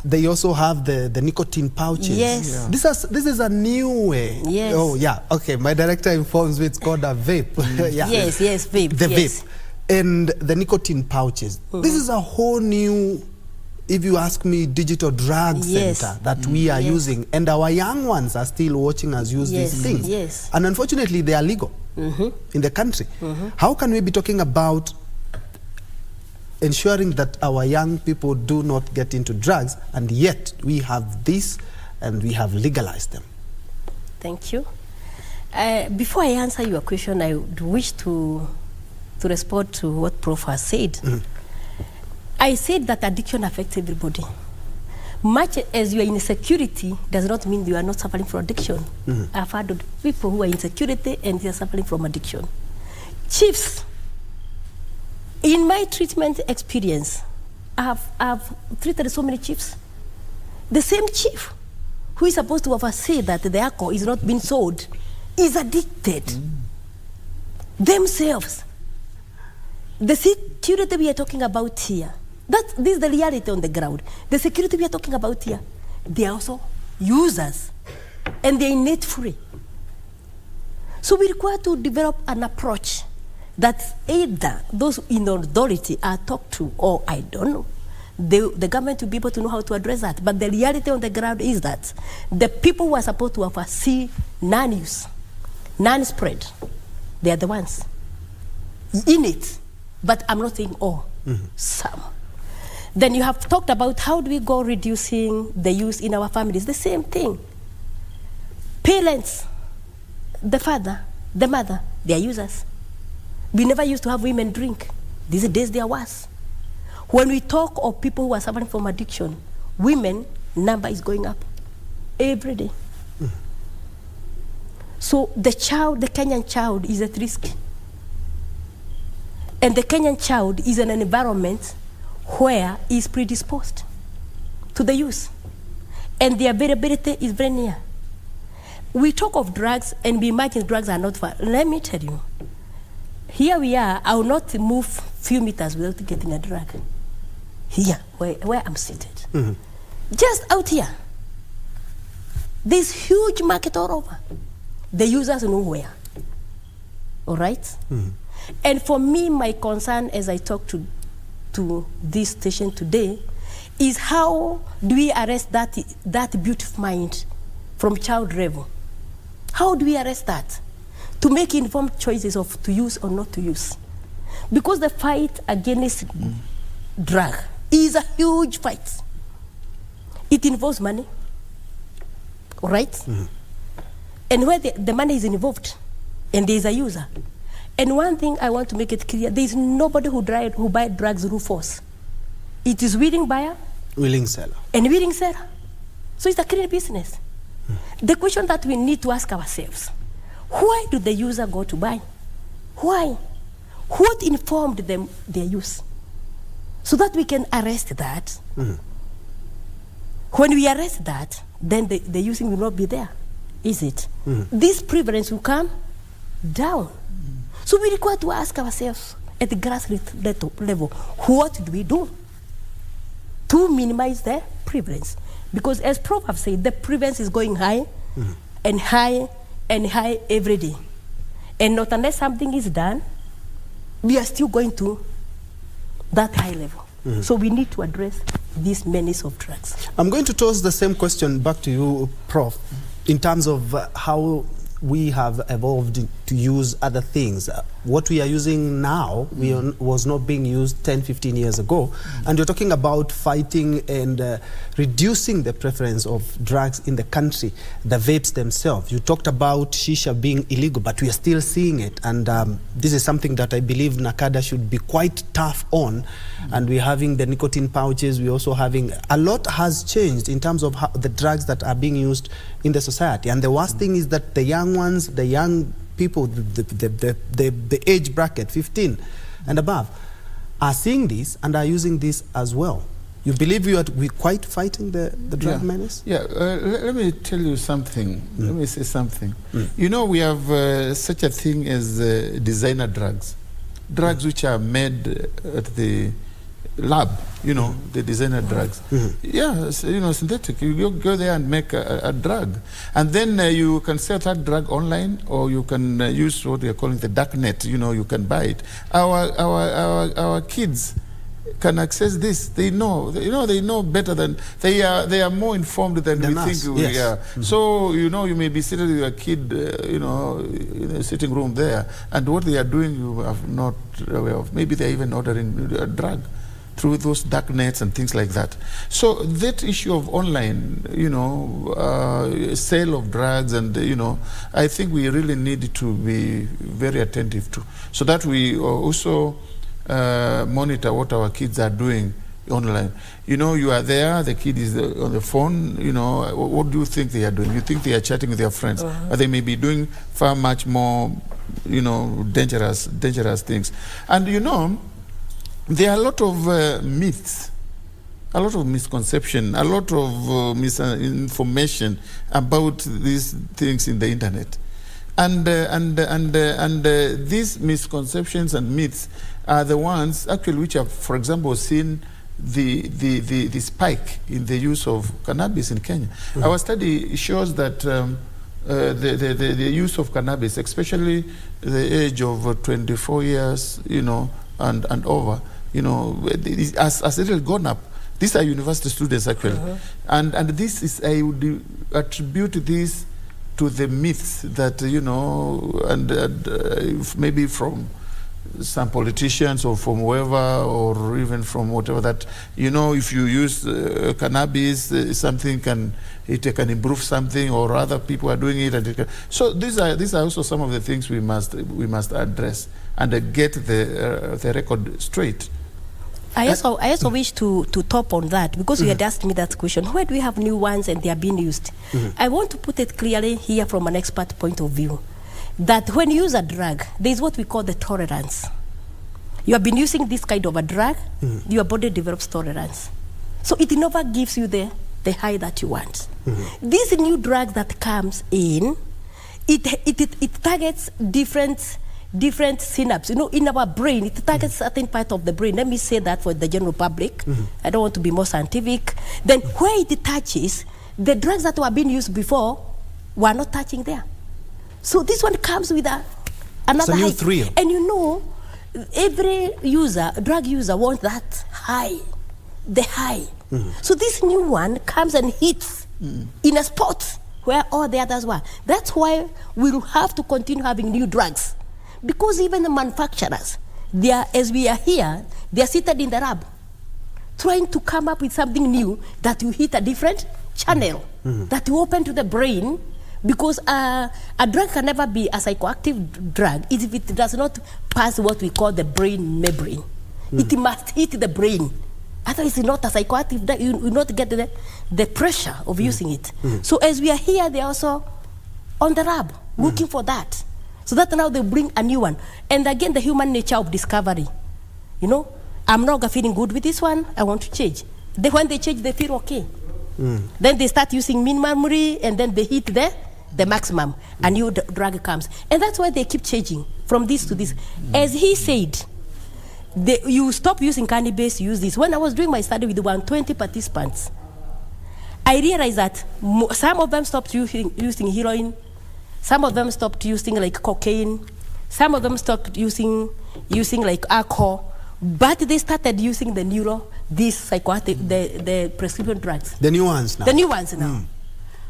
They also have the nicotine pouches. Yes. This is a new way. Yes. Oh yeah. Okay. My director informs me it's called a vape. Yes, vape. The vape and the nicotine pouches. This is a whole new, if you ask me, digital drug center that we are using, and our young ones are still watching us use these things. Yes. And unfortunately, they are legal in the country. How can we be talking about ensuring that our young people do not get into drugs, and yet we have this and we have legalized them? Thank you. Before I answer your question, I would wish to respond to what Prof has said. I said that addiction affects everybody. Much as you are in insecurity does not mean you are not suffering from addiction. I've heard of people who are in insecurity and they are suffering from addiction. Chiefs, in my treatment experience, I've treated so many chiefs. The same chief who is supposed to oversee that the alcohol is not being sold is addicted themselves. The security we are talking about here, this is the reality on the ground. The security we are talking about here, they are also users, and they are net free. So we require to develop an approach that either those in authority are talked to, or I don't know, the government will be able to know how to address that. But the reality on the ground is that the people who are supposed to oversee non-use, non-spread, they are the ones in it. But I'm not saying all, some. Then you have talked about how do we go reducing the use in our families. The same thing. Parents, the father, the mother, they are users. We never used to have women drink. These days they are worse. When we talk of people who are suffering from addiction, women number is going up every day. So the child, the Kenyan child, is at risk. And the Kenyan child is in an environment where he is predisposed to the use. And the availability is very near. We talk of drugs and we imagine drugs are not far. Let me tell you, here we are, I will not move few meters without getting a drug. Here, where I'm seated. Just out here. There's huge market all over. The users nowhere. All right? And for me, my concern as I talk to this station today is how do we arrest that beautiful mind from child level? How do we arrest that? To make informed choices of to use or not to use. Because the fight against drug is a huge fight. It involves money, all right? And where the money is involved, and there is a user. And one thing I want to make it clear, there is nobody who buy drugs through force. It is willing buyer, willing seller, and willing seller. So it's a clean business. The question that we need to ask ourselves, why do the user go to buy? Why? What informed them their use? So that we can arrest that. When we arrest that, then the using will not be there, is it? This prevalence will come down. So we require to ask ourselves at the grassroots level, what do we do to minimize the prevalence? Because as Prof have said, the prevalence is going high and high and high every day. And not unless something is done, we are still going to that high level. So we need to address this menace of drugs. I'm going to toss the same question back to you, Prof, in terms of how we have evolved to use other things. What we are using now was not being used 10, 15 years ago. And you're talking about fighting and reducing the preference of drugs in the country, the vapes themselves. You talked about shisha being illegal, but we are still seeing it. And this is something that I believe NACADA should be quite tough on. And we're having the nicotine pouches. We're also having, a lot has changed in terms of how the drugs that are being used in the society. And the worst thing is that the young ones, the young people, the age bracket, 15 and above, are seeing this and are using this as well. You believe we're quite fighting the drug menace? Yeah, let me tell you something. Let me say something. You know, we have such a thing as designer drugs. Drugs which are made at the lab, you know, the designer drugs. Yeah, you know, synthetic. You go there and make a drug. And then you can sell that drug online, or you can use what they are calling the dark net, you know, you can buy it. Our kids can access this. They know, they know better than, they are more informed than we think we are. So, you know, you may be sitting with your kid, you know, in a sitting room there, and what they are doing you are not aware of. Maybe they're even ordering a drug through those dark nets and things like that. So that issue of online, you know, sale of drugs, and, you know, I think we really need to be very attentive to, so that we also monitor what our kids are doing online. You know, you are there, the kid is on the phone, you know, what do you think they are doing? You think they are chatting with their friends, but they may be doing far much more, you know, dangerous things. And, you know, there are a lot of myths, a lot of misconception, a lot of misinformation about these things in the internet. And these misconceptions and myths are the ones actually which have, for example, seen the spike in the use of cannabis in Kenya. Our study shows that the use of cannabis, especially the age of 24 years, and over, as it has gone up. These are university students actually, and this is, I would attribute this to the myths that maybe from some politicians or from whoever, or even from whatever, that if you use cannabis, something can improve something, or other people are doing it, and so these are also some of the things we must address and get the record straight. I also wish to top on that, because you had asked me that question. Where do we have new ones and they are being used? I want to put it clearly here from an expert point of view, that when you use a drug, there is what we call the tolerance. You have been using this kind of a drug, your body develops tolerance. So it never gives you the high that you want. This new drug that comes in, it targets different synapses. In our brain, it targets certain part of the brain. Let me say that for the general public. I don't want to be more scientific. Then where it touches, the drugs that were being used before were not touching there. So this one comes with another high. Thrill. And every drug user wants that high, the high. So this new one comes and hits in a spot where all the others were. That's why we'll have to continue having new drugs. Because even the manufacturers, as we are here, they are seated in the lab, trying to come up with something new that will hit a different channel, that will open to the brain. Because a drug can never be a psychoactive drug if it does not pass what we call the brain membrane. It must hit the brain. Otherwise, it's not a psychoactive drug. You will not get the pressure of using it. So as we are here, they are also on the lab, looking for that. So that now they bring a new one. And again, the human nature of discovery. I'm not feeling good with this one, I want to change. When they change, they feel okay. Then they start using memory, and then they hit the maximum. A new drug comes. And that's why they keep changing from this to this. As he said, you stop using cannabis, use this. When I was doing my study with 120 participants, I realized that some of them stopped using heroin, some of them stopped using like cocaine, some of them stopped using like alcohol, but they started using the psychoactive, the prescription drugs. The new ones now. The new ones now.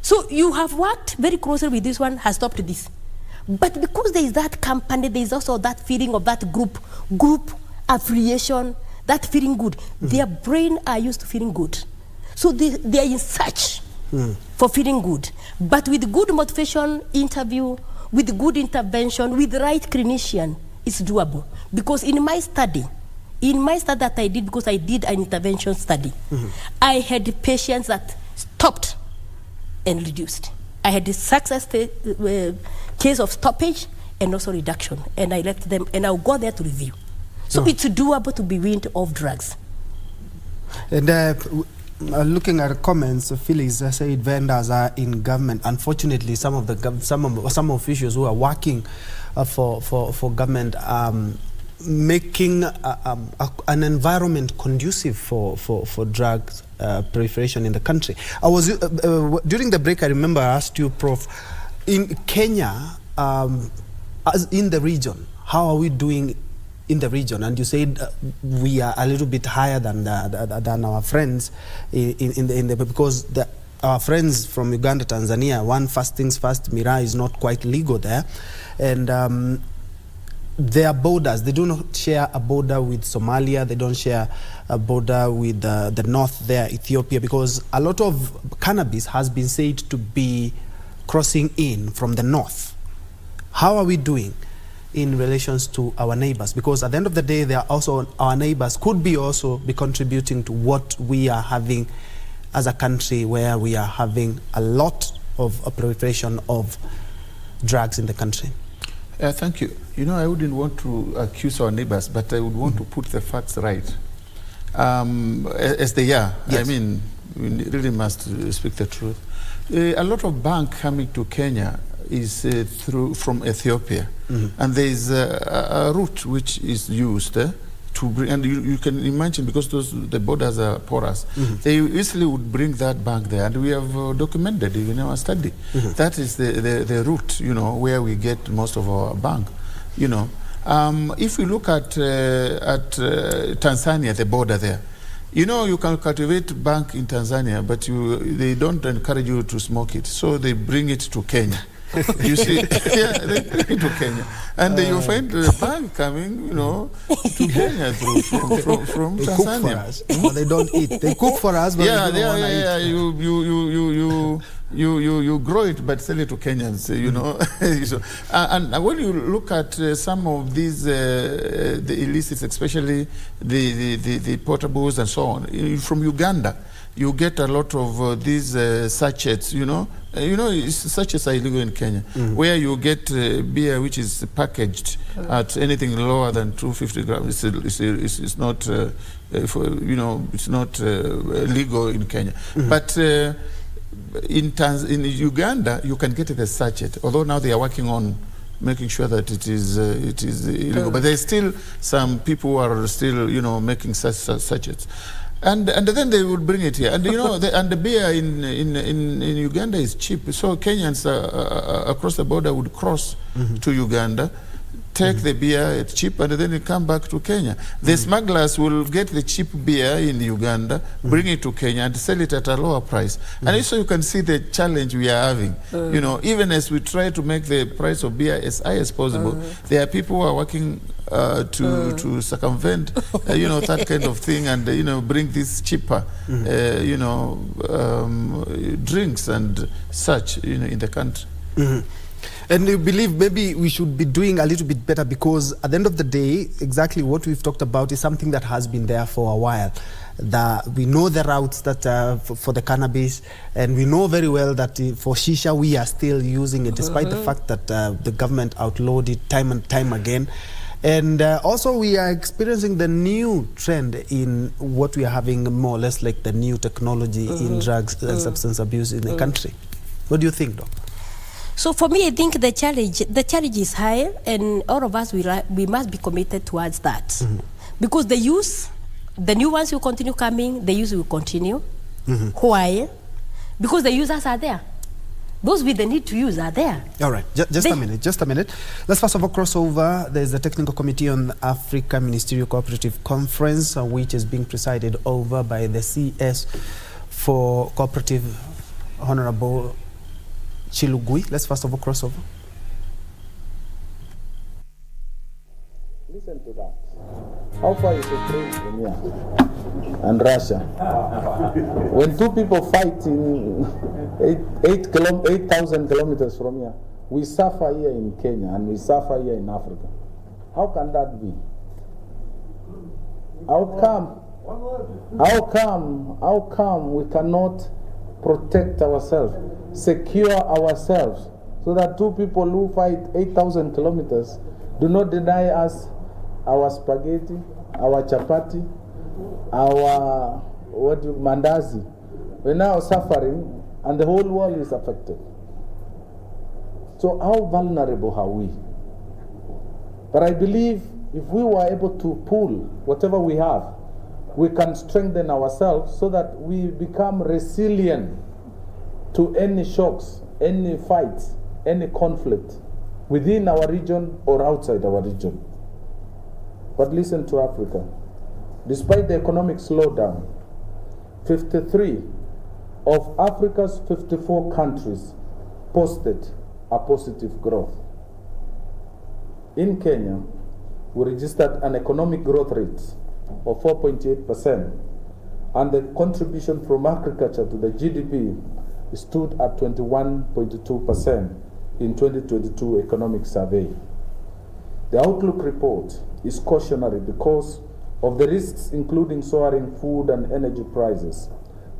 So you have worked very closely with this one, has stopped this. But because there is that company, there is also that feeling of that group affiliation, that feeling good. Their brain are used to feeling good. So they are in search for feeling good. But with good motivation, interview, with good intervention, with the right clinician, it's doable. Because in my study that I did, because I did an intervention study, I had patients that stopped and reduced. I had a success case of stoppage and also reduction. And I left them, and I'll go there to review. So it's doable to be weaned off drugs. And looking at comments, Felix said vendors are in government. Unfortunately, some officials who are working for government making an environment conducive for drugs proliferation in the country. I was during the break, I remember I asked you, Prof, in Kenya, as in the region, how are we doing in the region? And you said we are a little bit higher than our friends because our friends from Uganda, Tanzania, first things first, Miraa is not quite legal there, and their borders, they do not share a border with Somalia, they don't share a border with the north there, Ethiopia, because a lot of cannabis has been said to be crossing in from the north. How are we doing in relations to our neighbors? Because at the end of the day, they are also our neighbors, could be also be contributing to what we are having as a country, where we are having a lot of a proliferation of drugs in the country. Thank you. I wouldn't want to accuse our neighbors, but I would want to put the facts right. As they are. Yes. I mean, we really must speak the truth. A lot of bank coming to Kenya is from Ethiopia. And there is a route which is used to bring, and you can imagine, because the borders are porous, they easily would bring that back there, and we have documented it in our study. That is the route, you know, where we get most of our bank, you know. If we look at Tanzania, the border there, you know, you can cultivate bank in Tanzania, but they don't encourage you to smoke it, so they bring it to Kenya. You see, yeah, they bring it to Kenya, and you find the bank coming, you know, to Kenya from they Tanzania. Cook for us. They don't eat. They cook for us, but they don't want to eat. You grow it, but sell it to Kenyans, you know. So, and when you look at some of these the illicits, especially the portables and so on, from Uganda, you get a lot of these sachets, you know. Sachets are illegal in Kenya, where you get beer which is packaged at anything lower than 250 grams. It's not, it's not legal in Kenya. But in Uganda, you can get the sachet, although now they are working on making sure that it is illegal. But there's still some people who are still, you know, making sachets. And then they would bring it here, and you know, and the beer in Uganda is cheap. So Kenyans across the border would cross to Uganda, take the beer, it's cheap, and then it come back to Kenya. The smugglers will get the cheap beer in Uganda, bring it to Kenya, and sell it at a lower price. And so you can see the challenge we are having. You know, even as we try to make the price of beer as high as possible, there are people who are working to circumvent, you know, that kind of thing, and you know, bring this cheaper, you know, drinks and such, you know, in the country. And you believe maybe we should be doing a little bit better, because at the end of the day, exactly what we've talked about is something that has been there for a while. We know the routes that for the cannabis, and we know very well that for shisha we are still using it, despite the fact that the government outlawed it time and time again. And also we are experiencing the new trend in what we are having, more or less like the new technology in drugs and substance abuse in the country. What do you think, Doc? So for me, I think the challenge is high, and all of us, we must be committed towards that. Because the youth, the new ones will continue coming, the youth will continue. Why? Because the users are there. Those with the need to use are there. All right, just a minute. Let's first of all cross over. There's the Technical Committee on Africa Ministerial Cooperative Conference, which is being presided over by the CS for Cooperative, Honorable Chilugui. Let's first of all cross over. Listen to that. How far is Ukraine from here? And Russia? When two people fight in 8,000 kilometers from here, we suffer here in Kenya and we suffer here in Africa. How can that be? How come we cannot protect ourselves, secure ourselves, so that two people who fight 8,000 kilometers do not deny us our spaghetti, our chapati, our mandazi? We're now suffering and the whole world is affected. So how vulnerable are we? But I believe if we were able to pool whatever we have, we can strengthen ourselves so that we become resilient to any shocks, any fights, any conflict within our region or outside our region. But listen to Africa. Despite the economic slowdown, 53 of Africa's 54 countries posted a positive growth. In Kenya, we registered an economic growth rate of 4.8%, and the contribution from agriculture to the GDP stood at 21.2% in 2022 economic survey. The outlook report is cautionary because of the risks including soaring food and energy prices,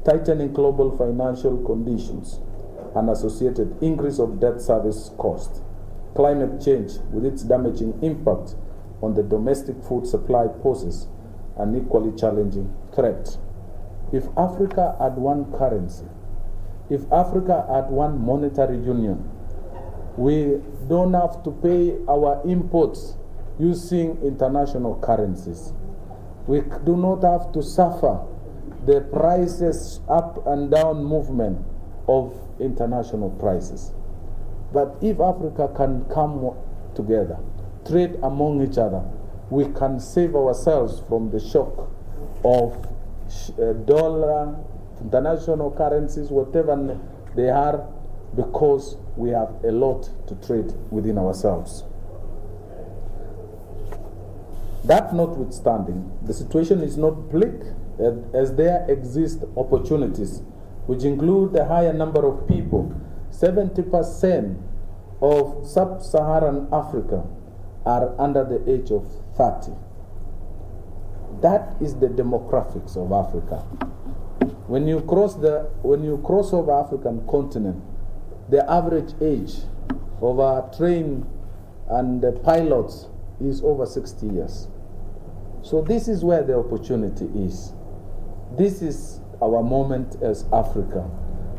tightening global financial conditions, and associated increase of debt service cost, climate change with its damaging impact on the domestic food supply poses an equally challenging threat. If Africa had one currency, if Africa had one monetary union, we don't have to pay our imports using international currencies. We do not have to suffer the prices up and down movement of international prices. But if Africa can come together, trade among each other, we can save ourselves from the shock of dollar, international currencies, whatever they are, because we have a lot to trade within ourselves. That notwithstanding, the situation is not bleak, as there exist opportunities, which include a higher number of people. 70% of sub-Saharan Africa are under the age of 30. That is the demographics of Africa. When you cross over African continent, the average age of our train and the pilots is over 60 years. So this is where the opportunity is. This is our moment as Africa.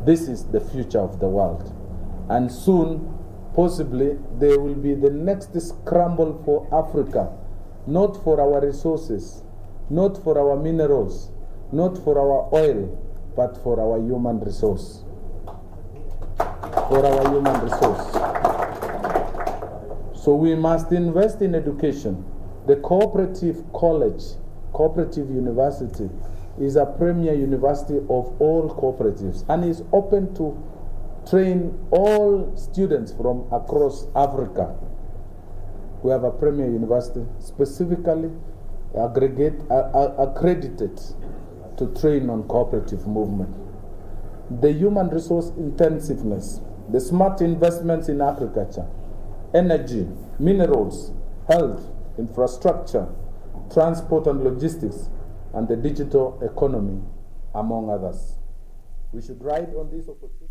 This is the future of the world. And soon, possibly, there will be the next scramble for Africa, not for our resources, not for our minerals, not for our oil, but for our human resource. For our human resource. So we must invest in education. The Cooperative College, Cooperative University, is a premier university of all cooperatives and is open to train all students from across Africa. We have a premier university specifically accredited to train on cooperative movement. The human resource intensiveness, the smart investments in agriculture, energy, minerals, health, infrastructure, transport and logistics, and the digital economy, among others. We should ride on this opportunity.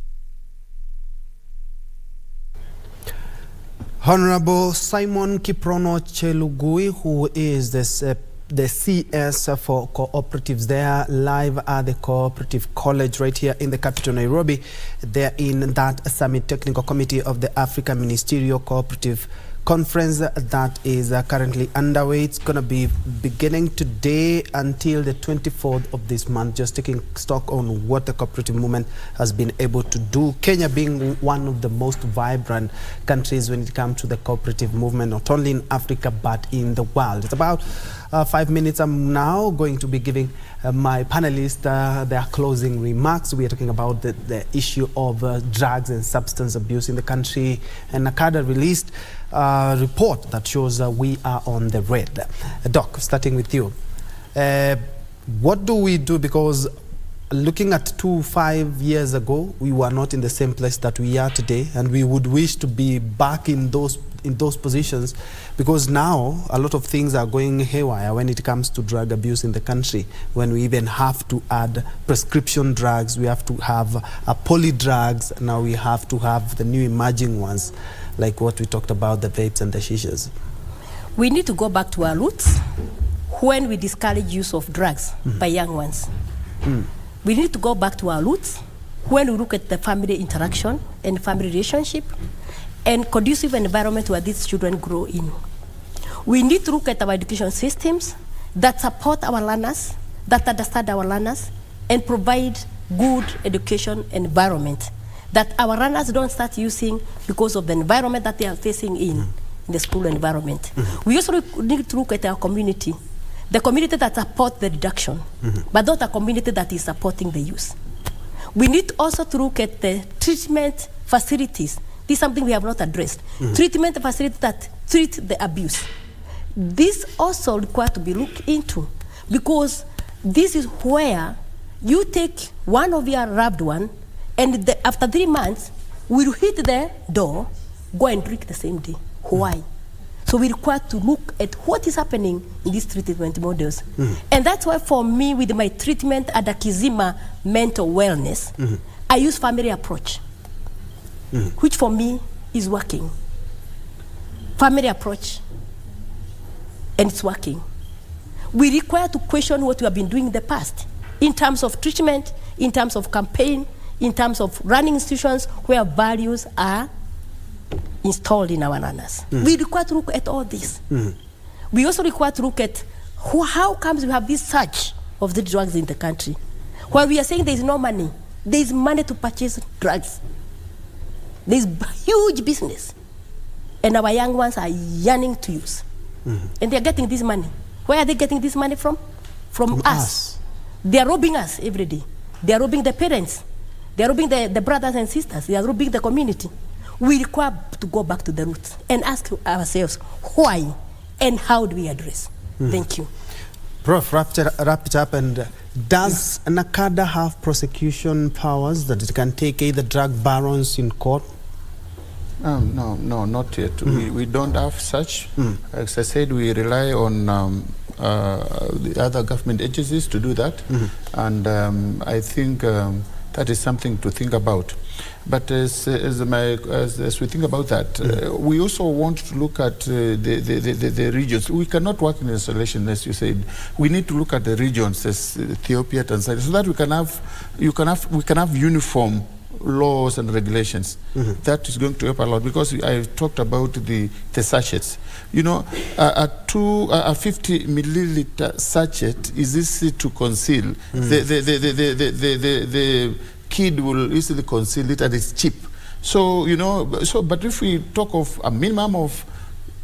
Honorable Simon Kiprono Chelugui, who is the CS for cooperatives there, live at the Cooperative College right here in the capital Nairobi. They're in that Summit Technical Committee of the African Ministerial Cooperative Conference that is currently underway. It's going to be beginning today until the 24th of this month, just taking stock on what the cooperative movement has been able to do. Kenya being one of the most vibrant countries when it comes to the cooperative movement, not only in Africa but in the world. It's about 5 minutes. I'm now going to be giving my panelists their closing remarks. We are talking about the issue of drugs and substance abuse in the country, and NACADA released a report that shows we are on the red. Doc, starting with you. What do we do? Because looking at 5 years ago, we were not in the same place that we are today, and we would wish to be back in those positions, because now a lot of things are going haywire when it comes to drug abuse in the country. When we even have to add prescription drugs, we have to have poly drugs, now we have to have the new emerging ones, like what we talked about, the vapes and the shishas. We need to go back to our roots when we discourage use of drugs by young ones. We need to go back to our roots when we look at the family interaction and family relationship and conducive environment where these children grow in. We need to look at our education systems that support our learners, that understand our learners, and provide good education environment that our learners don't start using because of the environment that they are facing in the school environment. We also need to look at our community, the community that supports the reduction, but not a community that is supporting the use. We need also to look at the treatment facilities. This is something we have not addressed. Treatment facilities that treat the abuse. This also requires to be looked into, because this is where you take one of your loved one, and after 3 months, will hit the door, go and drink the same day. Why? So we require to look at what is happening in these treatment models. And that's why for me, with my treatment at the Kizima mental wellness, I use family approach, which for me is working. Family approach, and it's working. We require to question what we have been doing in the past, in terms of treatment, in terms of campaign, in terms of running institutions where values are installed in our learners. We require to look at all this. We also require to look at How comes we have this surge of the drugs in the country? While we are saying there is no money, there is money to purchase drugs. There is huge business. And our young ones are yearning to use. And they are getting this money. Where are they getting this money from? From us. They are robbing us every day. They are robbing the parents. They are robbing the brothers and sisters. They are robbing the community. We require to go back to the roots and ask ourselves why and how do we address. Thank you. Prof, wrap it up. And does NACADA have prosecution powers that it can take either drug barons in court? No, not yet. We don't have such. As I said, we rely on the other government agencies to do that. And I think that is something to think about. But as we think about that, we also want to look at the regions. We cannot work in isolation, as you said. We need to look at the regions, as Ethiopia, Tanzania, so that we can have uniform laws and regulations. That is going to help a lot, because I talked about the sachets. You know, a 50 milliliter sachet is easy to conceal. The kid will easily conceal it, and it's cheap. So, you know, but if we talk of a minimum of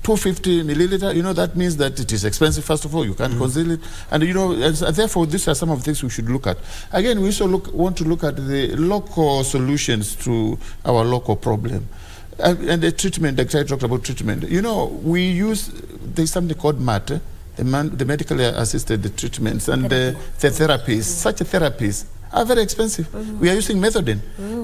250 milliliter, you know, that means that it is expensive. First of all, you can't conceal it, and you know, and therefore, these are some of the things we should look at. Again, we also want to look at the local solutions to our local problem, and the treatment. Like I talked about treatment. You know, there's something called MAT, the medically assisted treatments, and the therapies. Such therapies are very expensive. We are using methadone,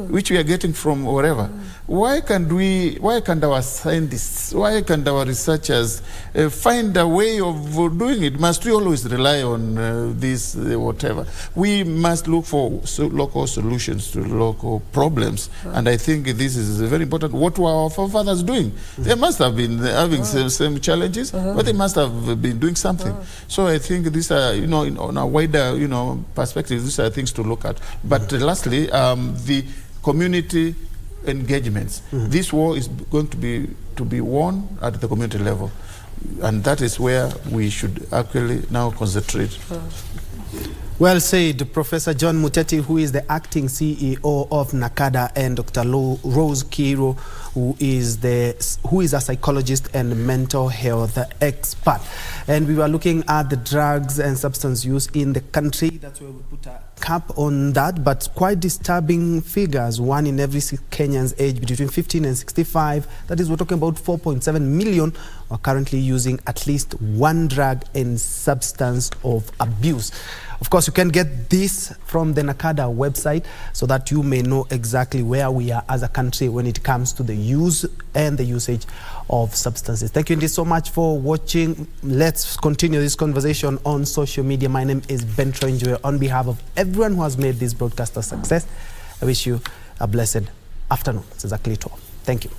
which we are getting from wherever. Why can't our scientists, why can't our researchers find a way of doing it? Must we always rely on this, whatever? We must look for local solutions to local problems. And I think this is very important. What were our forefathers doing? They must have been having same challenges, but they must have been doing something. So I think these are, you know, on a wider, you know, perspective, these are things to look at. But lastly, the community engagements. This war is going to be won at the community level, and that is where we should actually now concentrate. Well said, Professor John Muteti, who is the acting CEO of NACADA, and Dr. Rose Kiro, who is a psychologist and mental health expert. And we were looking at the drugs and substance use in the country. That's where we put a cap on that, but quite disturbing figures. 1 in every 6 Kenyans aged between 15 and 65, that is, we're talking about 4.7 million, are currently using at least one drug and substance of abuse. Of course, you can get this from the NACADA website so that you may know exactly where we are as a country when it comes to the use and the usage of substances. Thank you indeed so much for watching. Let's continue this conversation on social media. My name is Ben Troinjoy. On behalf of everyone who has made this broadcast a success, I wish you a blessed afternoon. It's exactly 12. Thank you.